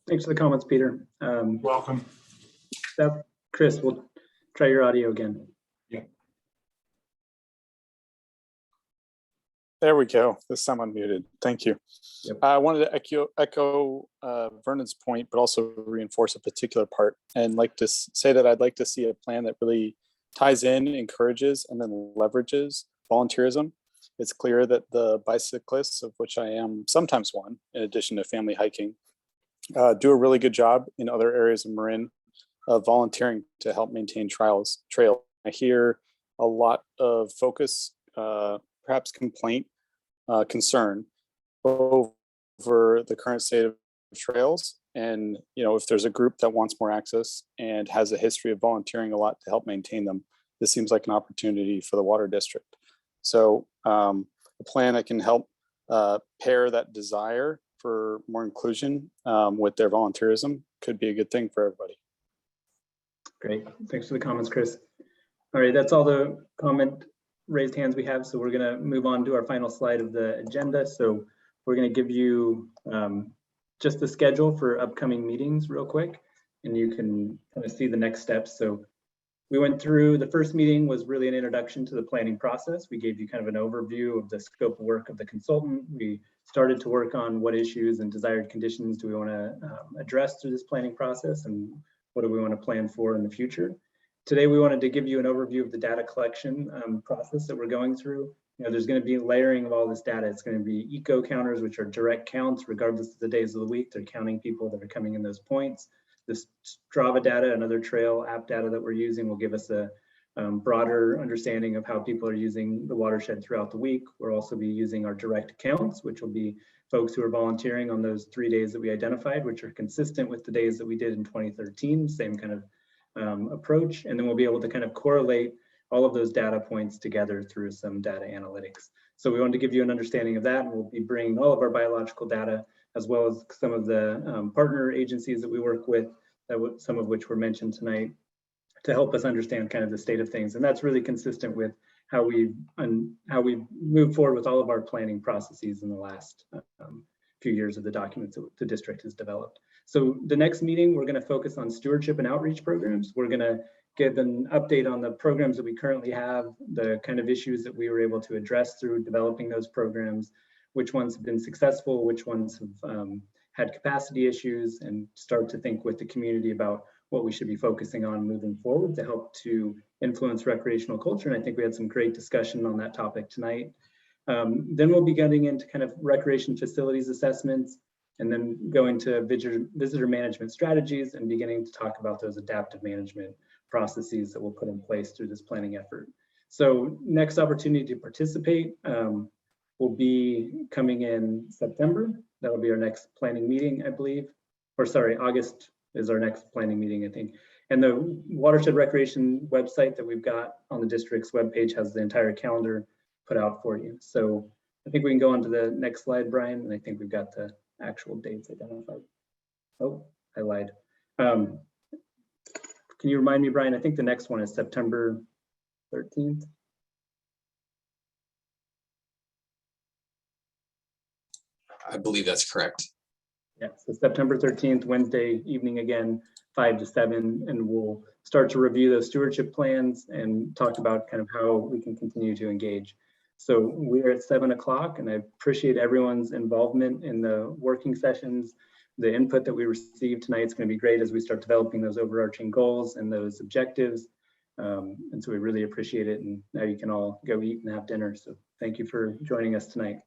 A: Thanks for the comments, Peter.
F: Welcome.
A: Chris, we'll try your audio again.
F: Yeah.
K: There we go. This time unmuted. Thank you.
A: Yep.
K: I wanted to echo Vernon's point, but also reinforce a particular part and like to say that I'd like to see a plan that really ties in, encourages, and then leverages volunteerism. It's clear that the bicyclists, of which I am sometimes one, in addition to family hiking, do a really good job in other areas of Marin of volunteering to help maintain trails. I hear a lot of focus, perhaps complaint, concern over the current state of trails. And, you know, if there's a group that wants more access and has a history of volunteering a lot to help maintain them, this seems like an opportunity for the water district. So a plan that can help pair that desire for more inclusion with their volunteerism could be a good thing for everybody.
A: Great, thanks for the comments, Chris. All right, that's all the comment raised hands we have. So we're gonna move on to our final slide of the agenda. So we're gonna give you just the schedule for upcoming meetings real quick, and you can kind of see the next steps. So we went through, the first meeting was really an introduction to the planning process. We gave you kind of an overview of the scope of work of the consultant. We started to work on what issues and desired conditions do we want to address through this planning process, and what do we want to plan for in the future. Today, we wanted to give you an overview of the data collection process that we're going through. You know, there's going to be layering of all this data. It's going to be eco counters, which are direct counts, regardless of the days of the week. They're counting people that are coming in those points. This Strava data, another trail app data that we're using, will give us a broader understanding of how people are using the watershed throughout the week. We'll also be using our direct counts, which will be folks who are volunteering on those 3 days that we identified, which are consistent with the days that we did in 2013, same kind of approach. And then we'll be able to kind of correlate all of those data points together through some data analytics. So we wanted to give you an understanding of that, and we'll be bringing all of our biological data, as well as some of the partner agencies that we work with, some of which were mentioned tonight, to help us understand kind of the state of things. And that's really consistent with how we've moved forward with all of our planning processes in the last few years of the documents that the district has developed. So the next meeting, we're going to focus on stewardship and outreach programs. We're going to give an update on the programs that we currently have, the kind of issues that we were able to address through developing those programs, which ones have been successful, which ones have had capacity issues, and start to think with the community about what we should be focusing on moving forward to help to influence recreational culture. And I think we had some great discussion on that topic tonight. Then we'll be getting into kind of recreation facilities assessments, and then going to visitor management strategies, and beginning to talk about those adaptive management processes that we'll put in place through this planning effort. So next opportunity to participate will be coming in September. That'll be our next planning meeting, I believe. Or sorry, August is our next planning meeting, I think. And the Watershed Recreation website that we've got on the district's webpage has the entire calendar put out for you. So I think we can go on to the next slide, Brian, and I think we've got the actual dates identified. Oh, I lied. Can you remind me, Brian? I think the next one is September 13th.
I: I believe that's correct.
A: Yeah, so September 13th, Wednesday evening again, 5 to 7, and we'll start to review those stewardship plans and talk about kind of how we can continue to engage. So we're at 7 o'clock, and I appreciate everyone's involvement in the working sessions. The input that we received tonight is going to be great as we start developing those overarching goals and those objectives. And so we really appreciate it. And now you can all go eat and have dinner. So thank you for joining us tonight.